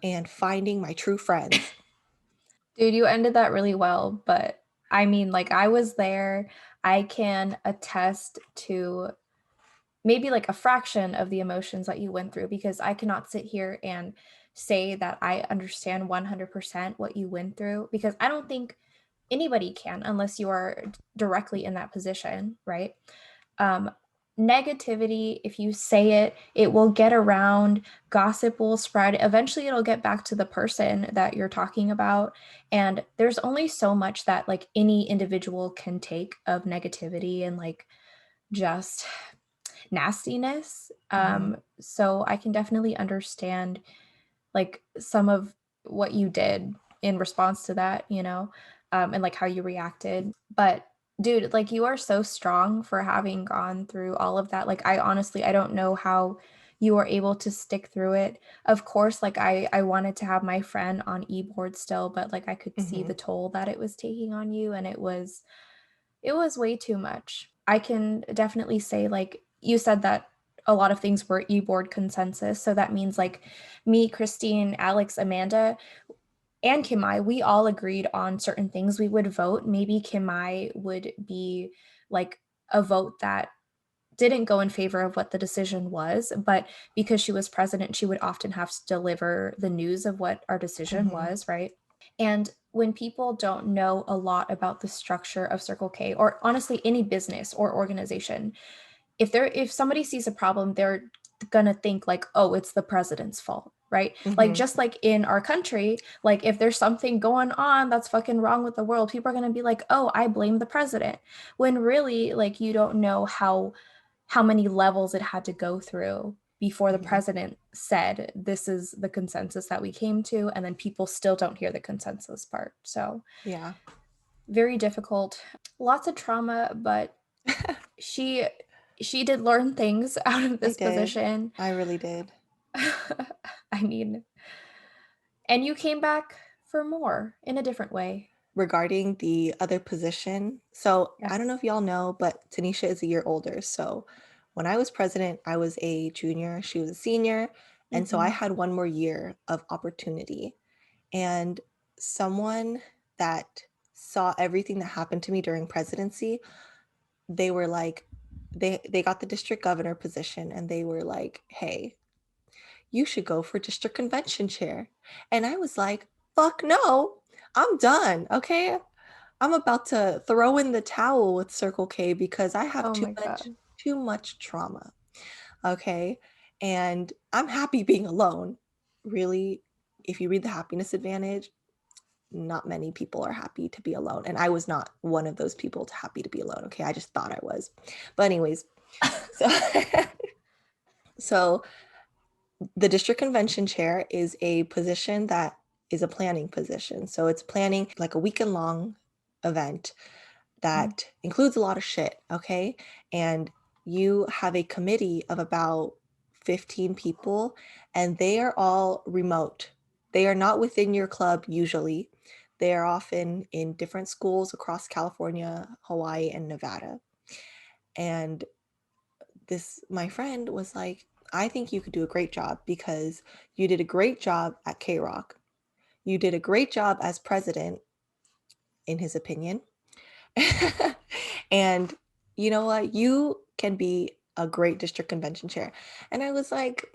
and finding my true friends. Dude, you ended that really well, but I mean, like, I was there. I can attest to maybe like a fraction of the emotions that you went through because I cannot sit here and say that I understand 100% what you went through because I don't think anybody can unless you are directly in that position, right? Um, Negativity, if you say it, it will get around, gossip will spread. Eventually, it'll get back to the person that you're talking about. And there's only so much that like any individual can take of negativity and like just nastiness. Mhm. So I can definitely understand like some of what you did in response to that, and like how you reacted. But dude, like you are so strong for having gone through all of that. Like I honestly, I don't know how you were able to stick through it. Of course, like I wanted to have my friend on e-board still, but like I could see the Mhm. toll that it was taking on you and it was way too much. I can definitely say, like, you said that a lot of things were e-board consensus. So that means like me, Christine, Alex, Amanda, and Kim-Mai, we all agreed on certain things we would vote. Maybe Kim-Mai would be like a vote that didn't go in favor of what the decision was, but because she was president, she would often have to deliver the news of what our decision Mhm. was, right? And when people don't know a lot about the structure of Circle K or honestly any business or organization, if somebody sees a problem, they're gonna think like, oh, it's the president's fault, right? Like Mhm. just like in our country, like if there's something going on that's fucking wrong with the world, people are gonna be like, oh, I blame the president. When really, like you don't know how many levels it had to go through before the Mhm. president said this is the consensus that we came to, and then people still don't hear the consensus part. So Yeah. very difficult, lots of trauma, but she she did learn things out of I this did. position. I really did. I mean, and you came back for more in a different way. Regarding the other position, so I don't know Yes. if y'all know, but Tanisha is a year older. So when I was president, I was a junior, she was a senior, and so I Hmm. had one more year of opportunity. And someone that saw everything that happened to me during presidency, they were like, they got the district governor position and they were like, hey, you should go for district convention chair. And I was like, fuck no, I'm done. Okay. I'm about to throw in the towel with Circle K because I have Oh my God. too much trauma. Okay. And I'm happy being alone. Really, if you read The Happiness Advantage, not many people are happy to be alone. And I was not one of those people to happy to be alone. Okay. I just thought I was. But anyways, so so the district convention chair is a position that is a planning position. So it's planning like a weekend long event. that includes a lot of shit, okay? And you have a committee of about 15 people, and they are all remote. They are not within your club usually. They are often in different schools across California, Hawaii, and Nevada. And my friend was like, I think you could do a great job because you did a great job at KROCK. You did a great job as president, in his opinion. And you know what? You can be a great district convention chair. And I was like,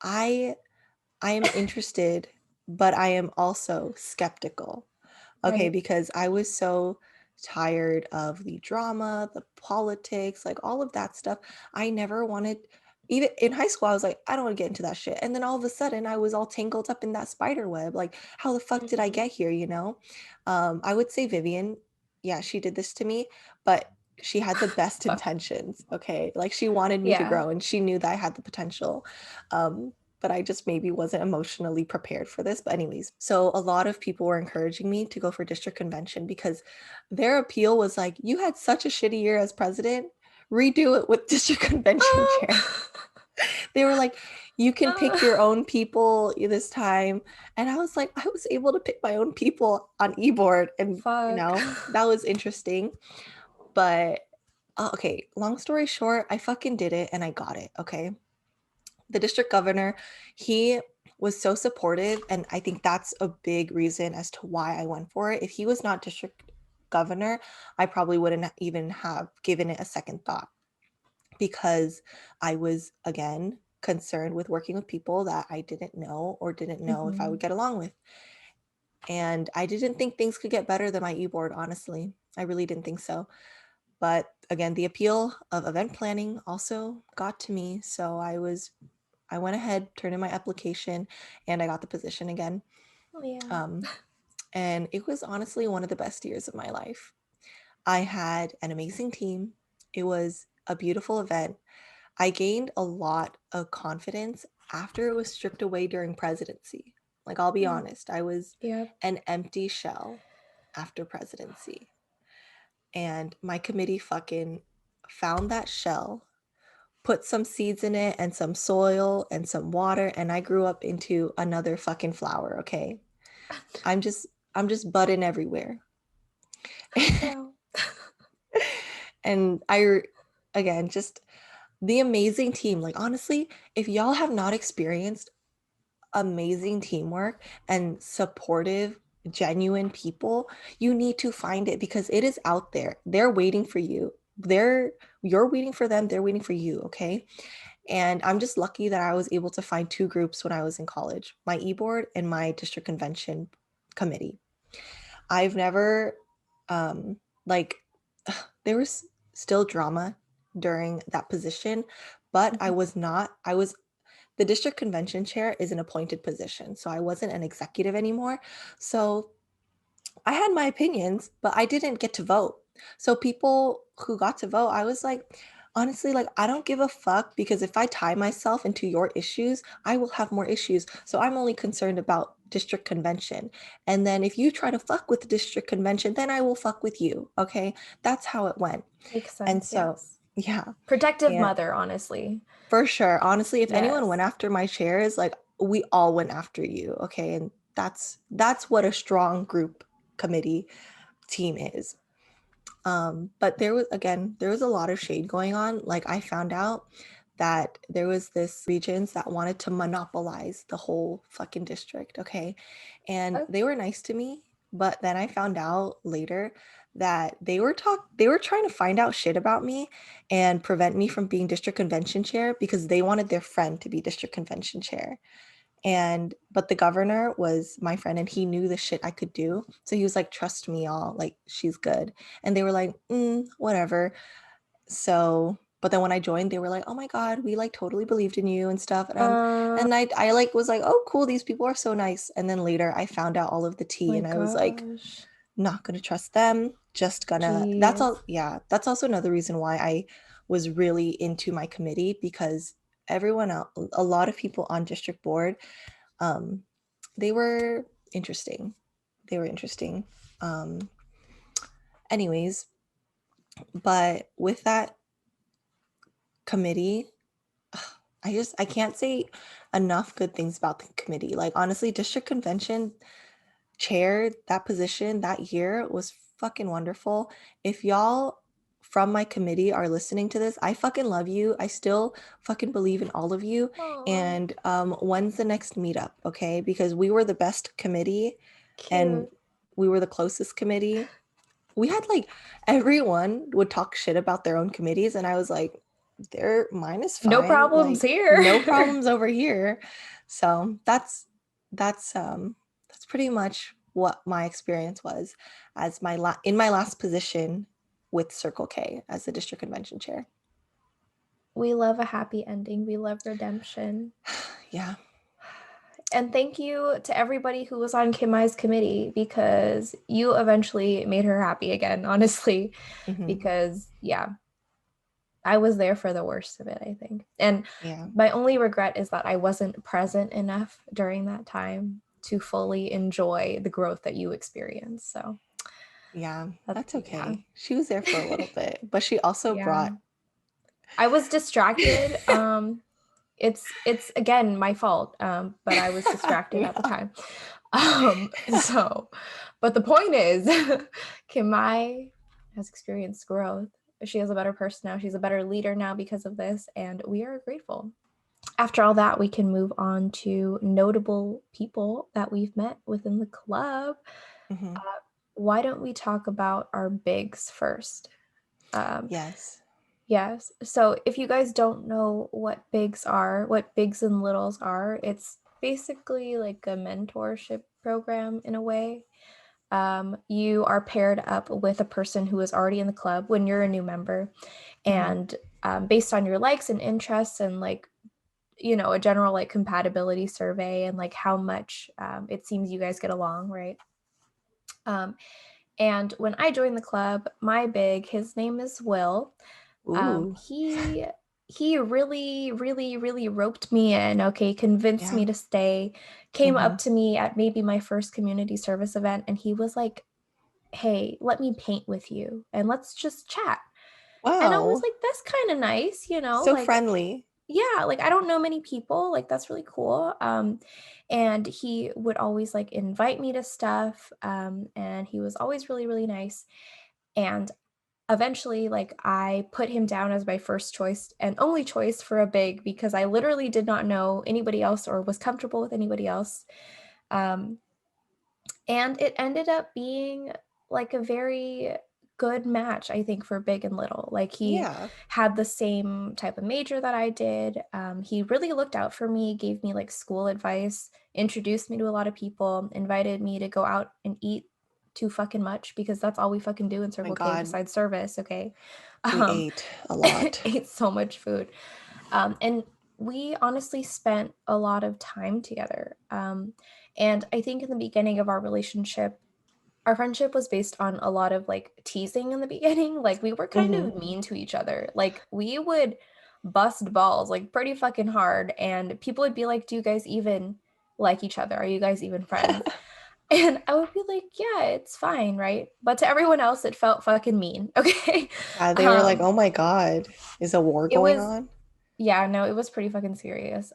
I I am interested, but I am also skeptical. Okay, Right. because I was so tired of the drama, the politics, like all of that stuff. I never wanted, even in high school, I was like, I don't want to get into that shit. And then all of a sudden, I was all tangled up in that spider web. Like, how the fuck did I Mhm. get here? You know? I would say Vivian, yeah, she did this to me, but she had the best Fuck. intentions. Okay. Like, she wanted me to Yeah. grow and she knew that I had the potential. But I just maybe wasn't emotionally prepared for this. But, anyways, so a lot of people were encouraging me to go for district convention because their appeal was like, you had such a shitty year as president, redo it with district convention chair. They were like, you can pick your own people this time. And I was like, I was able to pick my own people on e-board. And, Fuck. that was interesting. But, okay, long story short, I fucking did it and I got it. Okay. The district governor, he was so supportive, and I think that's a big reason as to why I went for it. If he was not district governor, I probably wouldn't even have given it a second thought because I was, again, concerned with working with people that I didn't know or didn't know if I would Mhm. get along with. And I didn't think things could get better than my e-board, honestly. I really didn't think so. But again, the appeal of event planning also got to me. So I went ahead, turned in my application, and I got the position again. Yeah. Um, and it was honestly one of the best years of my life. I had an amazing team. It was a beautiful event. I gained a lot of confidence after it was stripped away during presidency. Like, I'll be Mm. honest, I was Yep. an empty shell after presidency. And my committee fucking found that shell, put some seeds in it and some soil and some water, and I grew up into another fucking flower, okay? I'm just I'm just budding everywhere. Wow. And again, just the amazing team. Like, honestly, if y'all have not experienced amazing teamwork and supportive, genuine people, you need to find it because it is out there. They're waiting for you. You're waiting for them, they're waiting for you, okay? And I'm just lucky that I was able to find two groups when I was in college, my e-board and my district convention committee. I've never, like, there was still drama during that position, but Mhm. the district convention chair is an appointed position. So I wasn't an executive anymore. So I had my opinions, but I didn't get to vote. So people who got to vote, I was like, honestly, like, I don't give a fuck because if I tie myself into your issues, I will have more issues. So I'm only concerned about district convention. And then if you try to fuck with the district convention, then I will fuck with you. Okay. That's how it went. Makes And sense, so, yes. yeah. Protective And mother, honestly. for sure, honestly, if anyone went Yes. after my chairs, like, we all went after you. Okay. And that's what a strong group committee team is. But there was a lot of shade going on. Like, I found out that there was this regions that wanted to monopolize the whole fucking district, okay? And Oh, they were nice to me, but then I found out later that they were trying to find out shit about me and prevent me from being district convention chair because they wanted their friend to be district convention chair. And but the governor was my friend and he knew the shit I could do. So he was like, trust me, y'all, like, she's good. And they were like, whatever. So, but then when I joined, they were like, oh my God, we like totally believed in you and stuff. And I like was like, oh cool, these people are so nice. And then later I found out all of the tea my and I was like, gosh. not gonna trust them, just gonna that's Jeez. all. Yeah, that's also another reason why I was really into my committee because everyone else, a lot of people on district board, um, they were interesting. They were interesting. Um, Anyways, but with that committee, I can't say enough good things about the committee. Like honestly, district convention chair, that position that year was fucking wonderful. If y'all from my committee are listening to this, I fucking love you. I still fucking believe in all of you. Aw, And when's the next meetup? Okay, because we were the best committee and cute. we were the closest committee. We had like everyone would talk shit about their own committees, and I was like, they're mine is No fine. problems Like here. no problems over here. So that's pretty much what my experience was as in my last position with Circle K as the district convention chair. We love a happy ending. We love redemption. Yeah. And thank you to everybody who was on Kim-Mai's committee because you eventually made her happy again, honestly. Hmm. Because, yeah, I was there for the worst of it, I think. And Yeah. my only regret is that I wasn't present enough during that time to fully enjoy the growth that you experienced. So, Yeah. That's yeah. okay. She was there for a little bit, but she also Yeah. brought I was distracted. It's again my fault, but I was distracted at the yeah. time. So, but the point is, Kim-Mai has experienced growth. She has a better person now. She's a better leader now because of this, and we are grateful. After all that, we can move on to notable people that we've met within the club. Hmm. Uh, why don't we talk about our bigs first? Um, Yes. Yes. So if you guys don't know what bigs are, what bigs and littles are, it's basically like a mentorship program in a way. You are paired up with a person who is already in the club when you're a new member, Hmm. and based on your likes and interests and like a general like compatibility survey and like how much it seems you guys get along, right? Um, and when I joined the club, my big, his name is Will. Um, Ooh. he he really, really, really roped me in, okay, convinced Yeah. me to stay, came Hmm. up to me at maybe my first community service event, and he was like, "Hey, let me paint with you and let's just chat." And I was Wow. like, "That's kind of nice, So like, friendly. yeah, like I don't know many people, like that's really cool." And he would always like invite me to stuff, and he was always really, really nice. And eventually, like, I put him down as my first choice and only choice for a big because I literally did not know anybody else or was comfortable with anybody else. Um, and it ended up being like a very good match, I think, for big and little. Like, he Yeah. had the same type of major that I did. He really looked out for me, gave me like school advice, introduced me to a lot of people, invited me to go out and eat too fucking much because that's all we fucking do in My Circle K God. besides service. Okay. We Um, ate a lot. ate so much food. And we honestly spent a lot of time together. And I think in the beginning of our relationship, our friendship was based on a lot of like teasing in the beginning. Like, we were kind Hmm. of mean to each other. Like, we would bust balls like pretty fucking hard. And people would be like, "Do you guys even like each other? Are you guys even friends?" And I would be like, "Yeah, it's fine, right?" But to everyone else, it felt fucking mean. Okay. Yeah, they were like, Um, "Oh my God, is a war it going was on?" Yeah, no, it was pretty fucking serious.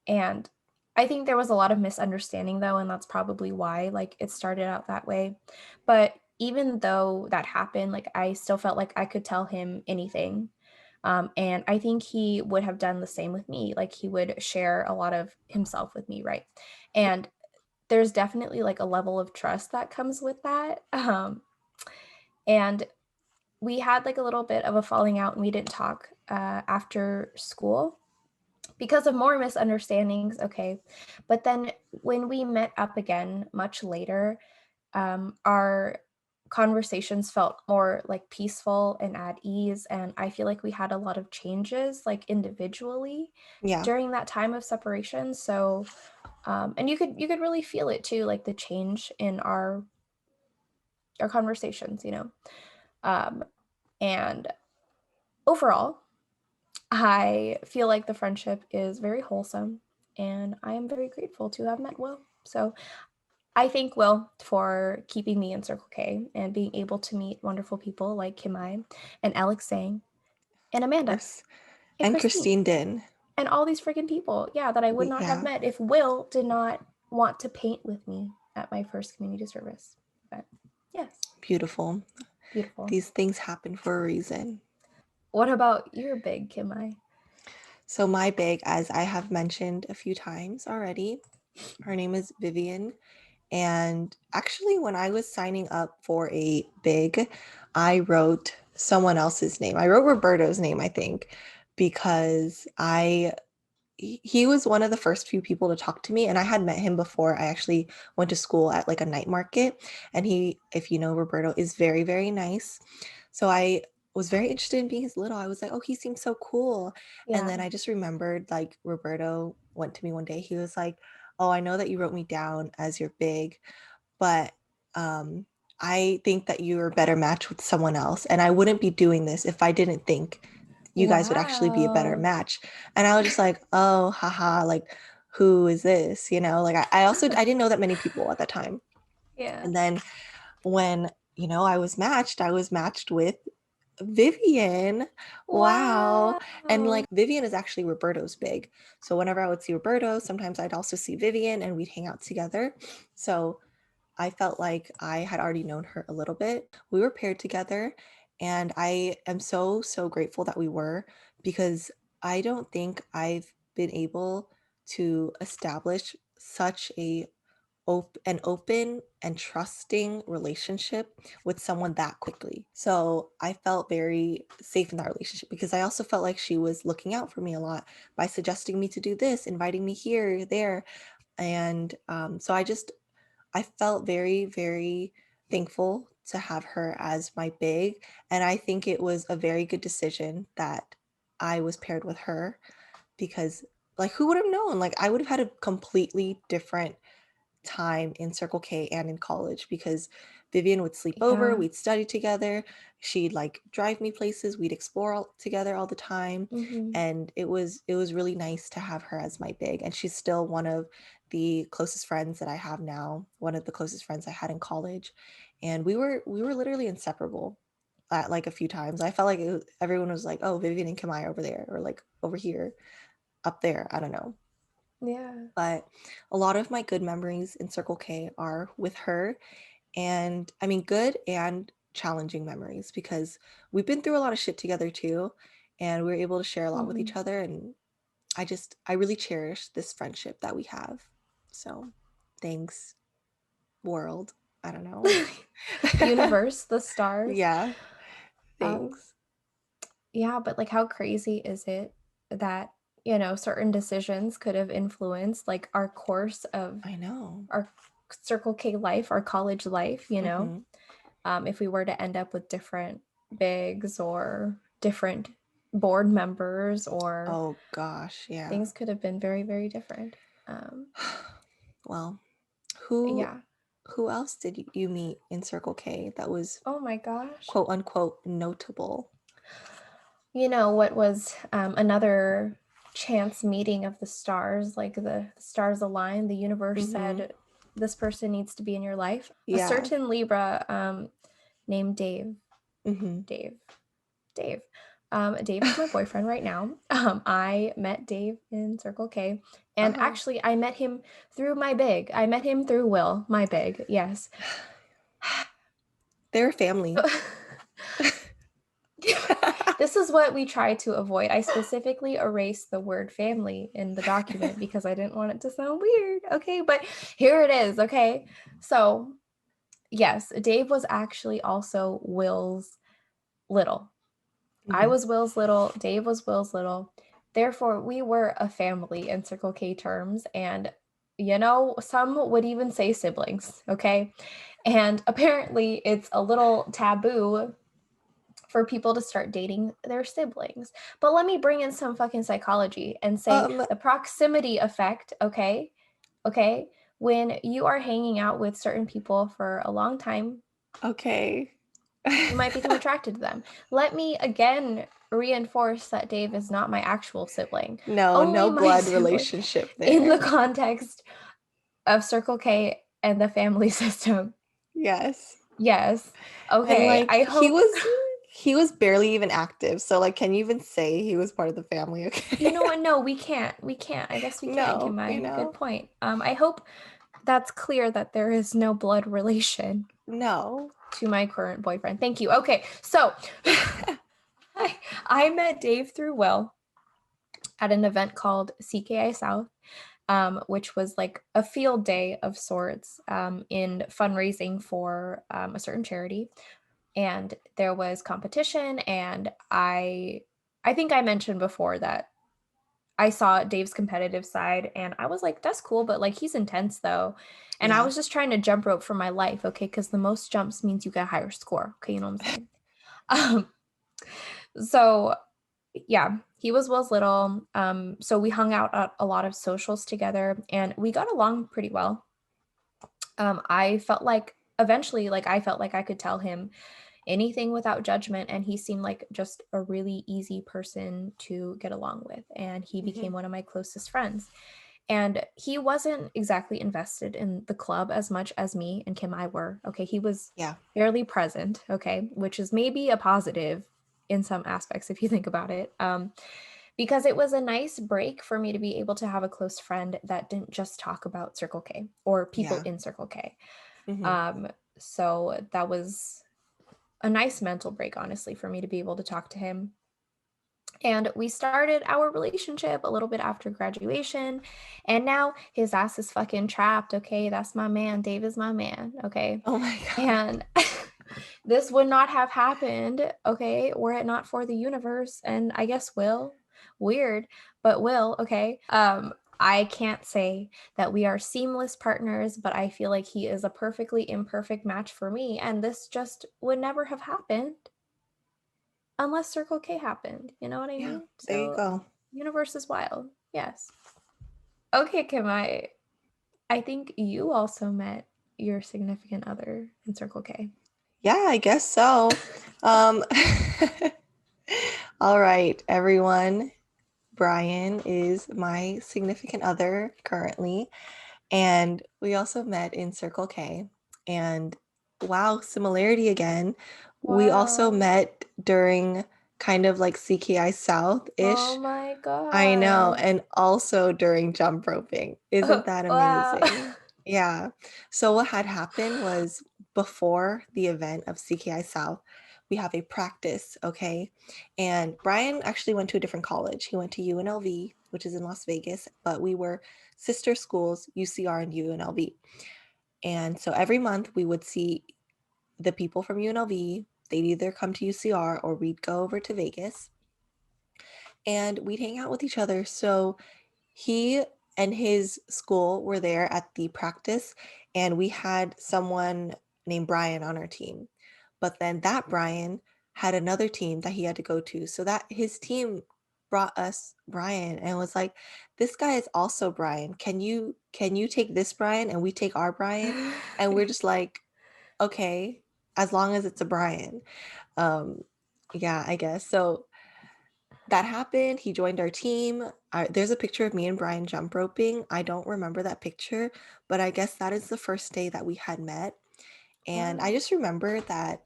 And I think there was a lot of misunderstanding though, and that's probably why like it started out that way. But even though that happened, like I still felt like I could tell him anything. And I think he would have done the same with me. Like, he would share a lot of himself with me, right? And there's definitely like a level of trust that comes with that. And we had like a little bit of a falling out and we didn't talk after school because of more misunderstandings. Okay. But then when we met up again much later, our conversations felt more like peaceful and at ease. And I feel like we had a lot of changes like individually Yeah. during that time of separation. So, and you could really feel it too, like the change in our conversations, Um, and overall, I feel like the friendship is very wholesome, and I am very grateful to have met Will. So I thank Will for keeping me in Circle K and being able to meet wonderful people like Kim-Mai and Alex Sang and Of Amanda course. and And Christine Christine did. and all these freaking people, yeah, that I would not have Yeah, met if Will did not want to paint with me at my first community service. But yes, beautiful. beautiful. These things happen for a reason. What about your big Kim-Mai? So, my big, as I have mentioned a few times already, her name is Vivian. And actually, when I was signing up for a big, I wrote someone else's name. I wrote Roberto's name, I think, because he was one of the first few people to talk to me, and I had met him before. I actually went to school at like a night market, and he, if you know Roberto, is very, very nice. So I was very interested in being his little. I was like, oh, he seems so cool. And Yeah. then I just remembered like Roberto went to me one day. He was like, oh, I know that you wrote me down as your big, but um I think that you're a better match with someone else. And I wouldn't be doing this if I didn't think you guys would actually be a better Wow. match. And I was just like, oh, haha, like, who is this? Like, I also, I didn't know that many people at that time. Yeah. And then when, I was matched with Vivian. Wow. And like Wow. Vivian is actually Roberto's big. So whenever I would see Roberto, sometimes I'd also see Vivian and we'd hang out together. So I felt like I had already known her a little bit. We were paired together, and I am so, so grateful that we were, because I don't think I've been able to establish such an open and trusting relationship with someone that quickly. So I felt very safe in that relationship, because I also felt like she was looking out for me a lot by suggesting me to do this, inviting me here, there. And so I felt very, very thankful to have her as my big. And I think it was a very good decision that I was paired with her, because, like, who would have known? Like, I would have had a completely different time in Circle K and in college, because Vivian would sleep over, Yeah. we'd study together, she'd like drive me places, we'd explore together all the time. Mm-hmm. And it was really nice to have her as my big. And she's still one of the closest friends that I have now, one of the closest friends I had in college. And we were literally inseparable at like a few times. I felt like everyone was like, oh, Vivian and Kim-Mai over there, or like over here, up there, I don't know. Yeah. But a lot of my good memories in Circle K are with her. And I mean, good and challenging memories, because we've been through a lot of shit together too. And we are able to share a lot with Mm-hmm. each other. And I really cherish this friendship that we have. So thanks, world. I don't know. Universe, the stars. Yeah, Um, thanks. yeah, but like how crazy is it that, certain decisions could have influenced like our course of I know. our Circle K life, our college life. Hmm. If we were to end up with different bigs or different board members, or Oh gosh, yeah. things could have been very, very different. Um, Well, who yeah. who else did you meet in Circle K that was Oh my gosh. quote unquote notable? You know what was another chance meeting of the stars, like the stars aligned, the universe Hmm. said this person needs to be in your life. A Yeah. certain Libra named Hmm. Dave. Dave. Dave is my boyfriend right now. I met Dave in Circle K, and Oh, actually, I met him through my big. I met him through Will, my big. Yes. they're family. This is what we try to avoid. I specifically erased the word family in the document because I didn't want it to sound weird. Okay, but here it is. Okay, so yes, Dave was actually also Will's little. I Mhm. was Will's little, Dave was Will's little. Therefore, we were a family in Circle K terms. And, some would even say siblings. Okay. And apparently, it's a little taboo for people to start dating their siblings. But let me bring in some fucking psychology and say Um, the proximity effect. Okay. Okay. When you are hanging out with certain people for a long time, okay. you might become attracted to them. Let me again reinforce that Dave is not my actual sibling, No, only no my blood sibling relationship in the there. context of Circle K. and the family system. Yes. Yes. And Okay. like I hope he was barely even active. So like can you even say he was part of the family? you Okay. know what? No, we can't. We can't. I guess we can't, No, Kim-Mai. Good point. I hope that's clear that there is no blood relation no. to my current boyfriend. Thank you. Okay. So I met Dave through Will at an event called CKI South, which was like a field day of sorts in fundraising for a certain charity. And there was competition, and I think I mentioned before that I saw Dave's competitive side, and I was like, that's cool, but like he's intense though. And I Yeah. was just trying to jump rope for my life, okay? Because the most jumps means you get a higher score. Okay, you know what I'm saying? Um, so yeah, he was Will's little. So we hung out at a lot of socials together, and we got along pretty well. I felt like eventually, like I felt like I could tell him anything without judgment, and he seemed like just a really easy person to get along with, and he Hmm. became one of my closest friends. And he wasn't exactly invested in the club as much as me and Kim I were. Okay, he was Yeah. fairly present, okay, which is maybe a positive in some aspects if you think about it. Because it was a nice break for me to be able to have a close friend that didn't just talk about Circle K or people Yeah. in Circle K. Hmm. Um, so that was a nice mental break, honestly, for me to be able to talk to him. And we started our relationship a little bit after graduation. And now his ass is fucking trapped. Okay. That's my man. Dave is my man. Okay. Oh my God. And this would not have happened. Okay. Were it not for the universe. And I guess Will, weird, but Will. Okay. I can't say that we are seamless partners, but I feel like he is a perfectly imperfect match for me. And this just would never have happened unless Circle K happened. You know what I Yeah. mean? There you So go. universe is wild. Yes. Okay, Kim, I think you also met your significant other in Circle K. Yeah, I guess so. Um, all right, everyone. Brian is my significant other currently, and we also met in Circle K. And wow, similarity again. We also Wow. met during kind of like CKI Oh South-ish. my I know, God. and also during jump roping. Isn't that Wow. amazing? Yeah. So what had happened was before the event of CKI South, we have a practice, okay? And Brian actually went to a different college. He went to UNLV, which is in Las Vegas, but we were sister schools, UCR and UNLV. And so every month we would see the people from UNLV. They'd either come to UCR or we'd go over to Vegas and we'd hang out with each other. So he and his school were there at the practice, and we had someone named Brian on our team. But then that Brian had another team that he had to go to. So that his team brought us Brian and was like, "This guy is also Brian. Can you take this Brian and we take our Brian?" And we're just like, "Okay, as long as it's a Brian." Um yeah, I guess. So that happened. He joined our team. There's a picture of me and Brian jump roping. I don't remember that picture, but I guess that is the first day that we had met. And I Wow. just remember that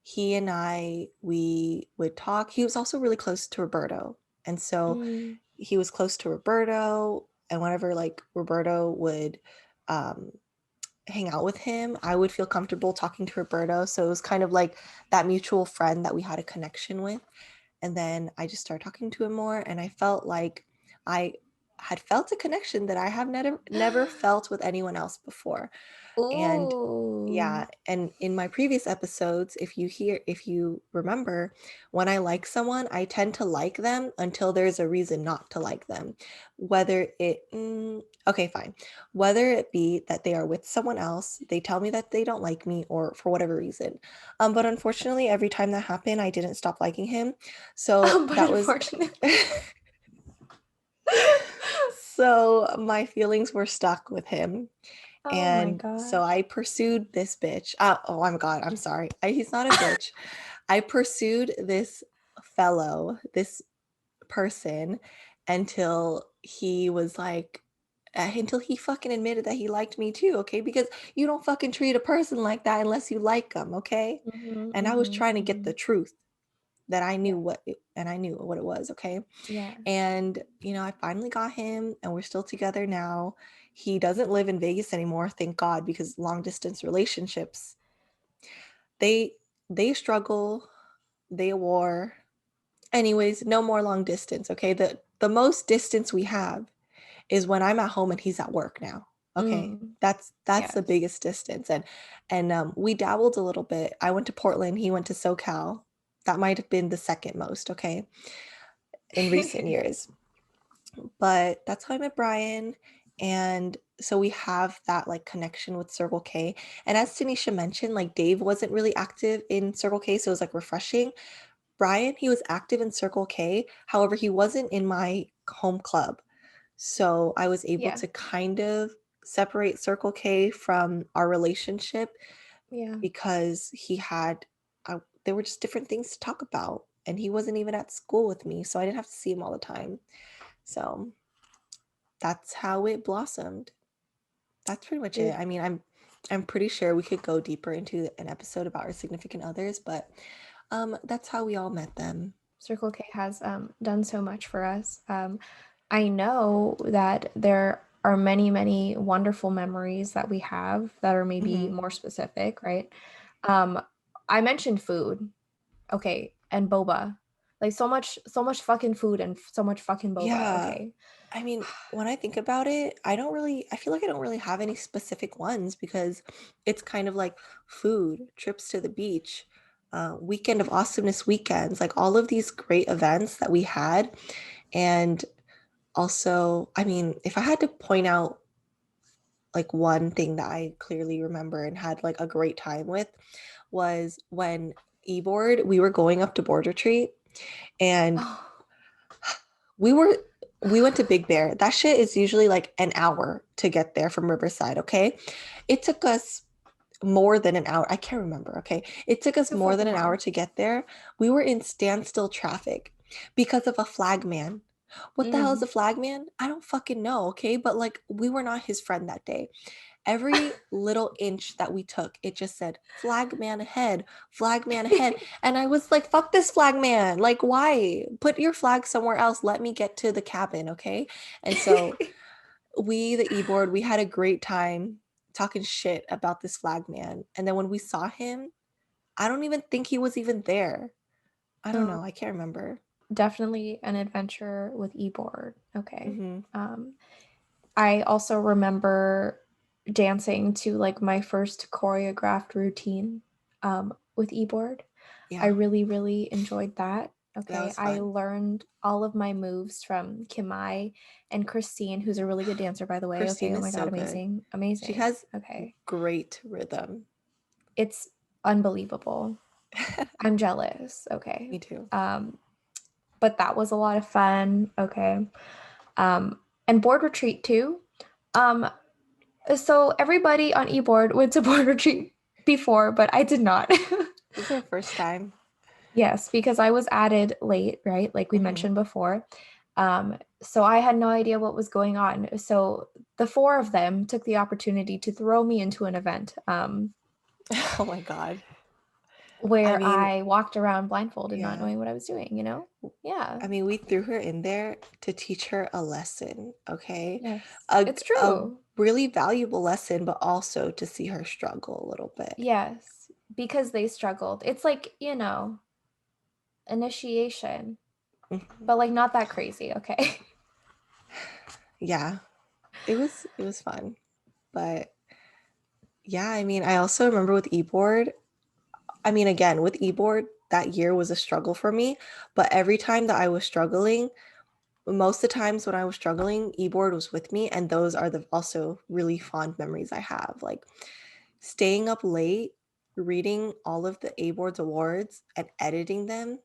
he and we would talk. He was also really close to Roberto. And so Mm. he was close to Roberto. And whenever like Roberto would um, hang out with him, I would feel comfortable talking to Roberto. So it was kind of like that mutual friend that we had a connection with. And then I just started talking to him more, and I felt like I had felt a connection that I have never felt with anyone else before. And Ooh. yeah, and in my previous episodes, if you remember, when I like someone, I tend to like them until there's a reason not to like them. Okay, fine. Whether it be that they are with someone else, they tell me that they don't like me, or for whatever reason. But unfortunately, every time that happened, I didn't stop liking him. So But that was unfortunately. so my feelings were stuck with him. Oh my And so gosh. I pursued this bitch. Oh my God, I'm sorry. He's not a bitch. I pursued this person until he was like, until he fucking admitted that he liked me too, okay? Because you don't fucking treat a person like that unless you like them, okay? Mhm, And I was mhm, trying to get the mhm. truth that I knew Yes. and I knew what it was, okay? Yeah. And I finally got him and we're still together now. He doesn't live in Vegas anymore, thank God, because long distance relationships, they they struggle, they war. Anyways, no more long distance, okay? The most distance we have is when I'm at home and he's at work now. Okay. Mm, That's the yes. biggest distance. And we dabbled a little bit. I went to Portland, he went to SoCal. That might have been the second most, okay, in recent years. But that's how I met Brian. And so we have that like connection with Circle K. And as Tanisha mentioned, like Dave wasn't really active in Circle K, so it was like refreshing. Brian, he was active in Circle K. However, he wasn't in my home club. So I was able Yeah. to kind of separate Circle K from our relationship Yeah. because there were just different things to talk about. And he wasn't even at school with me. So I didn't have to see him all the time. So that's how it blossomed. That's pretty much it. Dude, I mean, I'm pretty sure we could go deeper into an episode about our significant others, but that's how we all met them. Circle K has done so much for us. I know that there are many, many wonderful memories that we have that are maybe Hmm. more specific, right? Um, I mentioned food, okay, and boba. Like so much fucking food and so much fucking boba, Yeah. okay? I mean, when I think about it, I feel like I don't really have any specific ones because it's kind of like food, trips to the beach, weekend of awesomeness weekends, like all of these great events that we had. And also, I mean, if I had to point out like one thing that I clearly remember and had like a great time with was when we were going up to Board Retreat and we were we went to Big Bear. That shit is usually like an hour to get there from Riverside, okay? It took us more than an hour. I can't remember, okay? It took us Too more than fucking an hour long. to get there. We were in standstill traffic because of a flag man. What the hell is Mm. a flag man? I don't fucking know, okay? But like we were not his friend that day. Every little inch that we took, it just said flag man ahead, flag man ahead. And I was like, fuck this flag man. Like, why? Put your flag somewhere else. Let me get to the cabin, okay? And so the e-board, we had a great time talking shit about this flag man. And then when we saw him, I don't even think he was even there. I don't Oh, know. I can't remember. definitely an adventure with e-board. Okay. Hmm. Um, I also remember dancing to like my first choreographed routine with e-board. I Yeah, really, really enjoyed that. that Okay. was I fun. learned all of my moves from Kim-Mai and Christine, who's a really good dancer, by the way. Okay. Christine Oh is my God. so good. Amazing. She Amazing. has Okay. great rhythm. It's unbelievable. I'm jealous. Okay. Me too. Um, but that was a lot of fun. Okay. And board retreat too. Um, So everybody on eBoard went to board retreat before, but I did not. This is our first time. Yes, because I was added late, right? Like we Hmm. mentioned before. So I had no idea what was going on. So the four of them took the opportunity to throw me into an event Oh my God. I where mean, I walked around blindfolded, not yeah. knowing what I was doing, you know? Yeah. I mean, we threw her in there to teach her a lesson, okay? Yes. A, It's a true. really valuable lesson, but also to see her struggle a little bit. Yes. Because they struggled. It's like, initiation, Mhm. but like not that crazy, okay? Yeah, it was fun. But yeah, I mean, I also remember with eBoard, I mean, again, with eBoard, that year was a struggle for me, but every time that I was struggling, most of the times when I was struggling, eBoard was with me, and those are the also really fond memories I have. Like staying up late, reading all of the A Boards awards and editing them,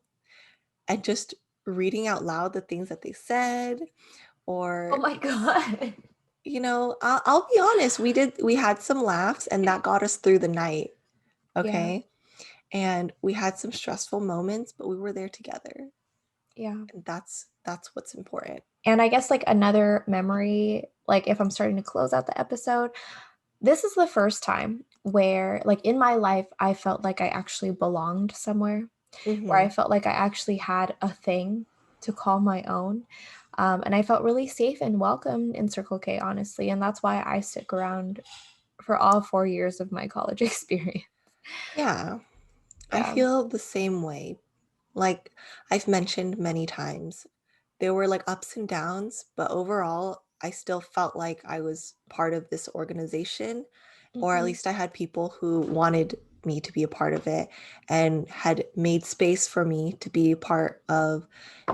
and just reading out loud the things that they said. Oh Or, my God. I'll be honest, we had some laughs, and that got us through the night. Yeah. Okay. And we had some stressful moments, but we were there together. Yeah. And that's what's important. And I guess, like, another memory, like, if I'm starting to close out the episode, this is the first time where, like, in my life, I felt like I actually belonged somewhere, where I Hmm. felt like I actually had a thing to call my own. And I felt really safe and welcomed in Circle K, honestly. And that's why I stick around for all 4 years of my college experience. Yeah, I Yeah. feel the same way. Like I've mentioned many times, there were like ups and downs, but overall, I still felt like I was part of this organization, or at Mhm. least I had people who wanted me to be a part of it and had made space for me to be part of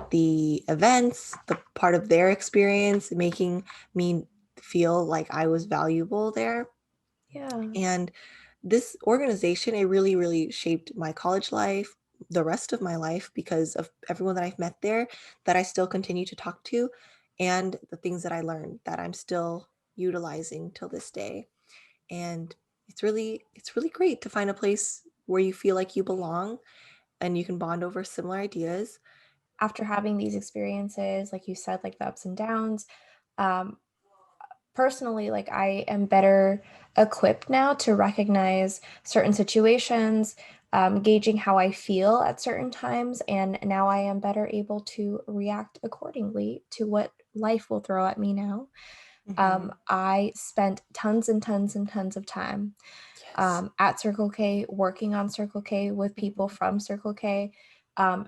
the events, the part of their experience, making me feel like I was valuable there. Yeah. And this organization, it really, really shaped my college life, the rest of my life, because of everyone that I've met there that I still continue to talk to, and the things that I learned that I'm still utilizing till this day. And it's really great to find a place where you feel like you belong and you can bond over similar ideas. After having these experiences, like you said, like the ups and downs, um, personally, like I am better equipped now to recognize certain situations, gauging how I feel at certain times, and now I am better able to react accordingly to what life will throw at me now. Hmm. I spent tons and tons and tons of time Yes. at Circle K, working on Circle K with people Hmm. from Circle K.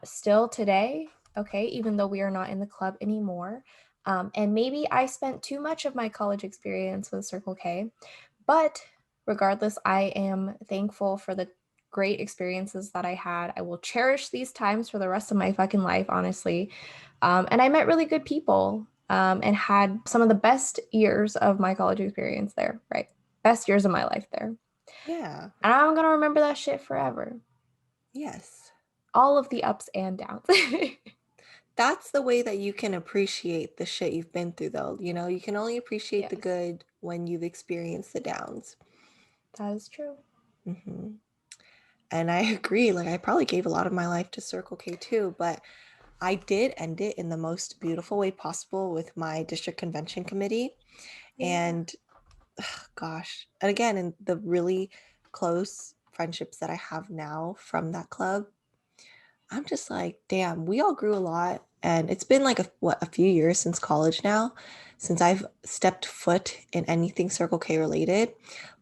Still today, okay, even though we are not in the club anymore. And maybe I spent too much of my college experience with Circle K, but regardless, I am thankful for the great experiences that I had. I will cherish these times for the rest of my fucking life, honestly. And I met really good people and had some of the best years of my college experience there, right? Best years of my life there. Yeah. And I'm gonna remember that shit forever. Yes. All of the ups and downs. That's the way that you can appreciate the shit you've been through, though. You can only appreciate the Yes, good when you've experienced the downs. that is true. Hmm. And I agree. Like, I probably gave a lot of my life to Circle K too, but I did end it in the most beautiful way possible with my district convention committee. Yeah. And gosh, and again, in the really close friendships that I have now from that club, I'm just like, damn, we all grew a lot. And it's been like a few years since college now, since I've stepped foot in anything Circle K related.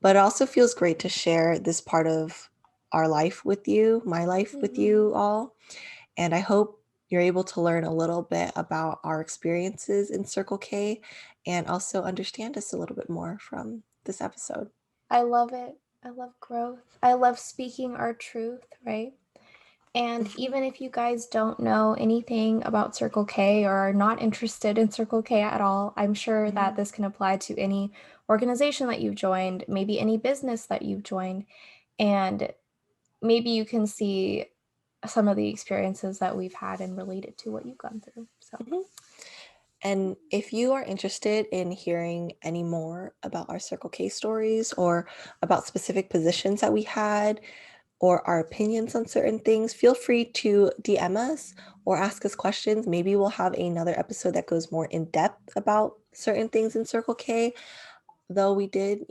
But it also feels great to share this part of our life with you, my life with you Mhm. all. And I hope you're able to learn a little bit about our experiences in Circle K and also understand us a little bit more from this episode. I love it. I love growth. I love speaking our truth, right? And Mhm, even if you guys don't know anything about Circle K or are not interested in Circle K at all, I'm sure that mhm, this can apply to any organization that you've joined, maybe any business that you've joined, and maybe you can see some of the experiences that we've had and relate it to what you've gone through. So, mhm. And if you are interested in hearing any more about our Circle K stories or about specific positions that we had or our opinions on certain things, feel free to DM us or ask us questions. Maybe we'll have another episode that goes more in depth about certain things in Circle K, though we did,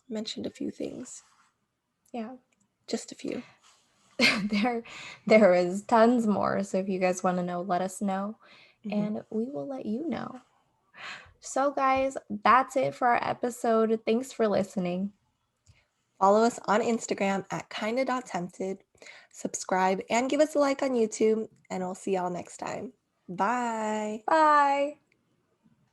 mentioned a few things, yeah. just a few. there there is tons more. So if you guys want to know, let us know Mhm. and we will let you know. So guys, that's it for our episode. Thanks for listening. Follow us on Instagram at kinda.tempted. Subscribe and give us a like on YouTube, and we'll see y'all next time. Bye. Bye.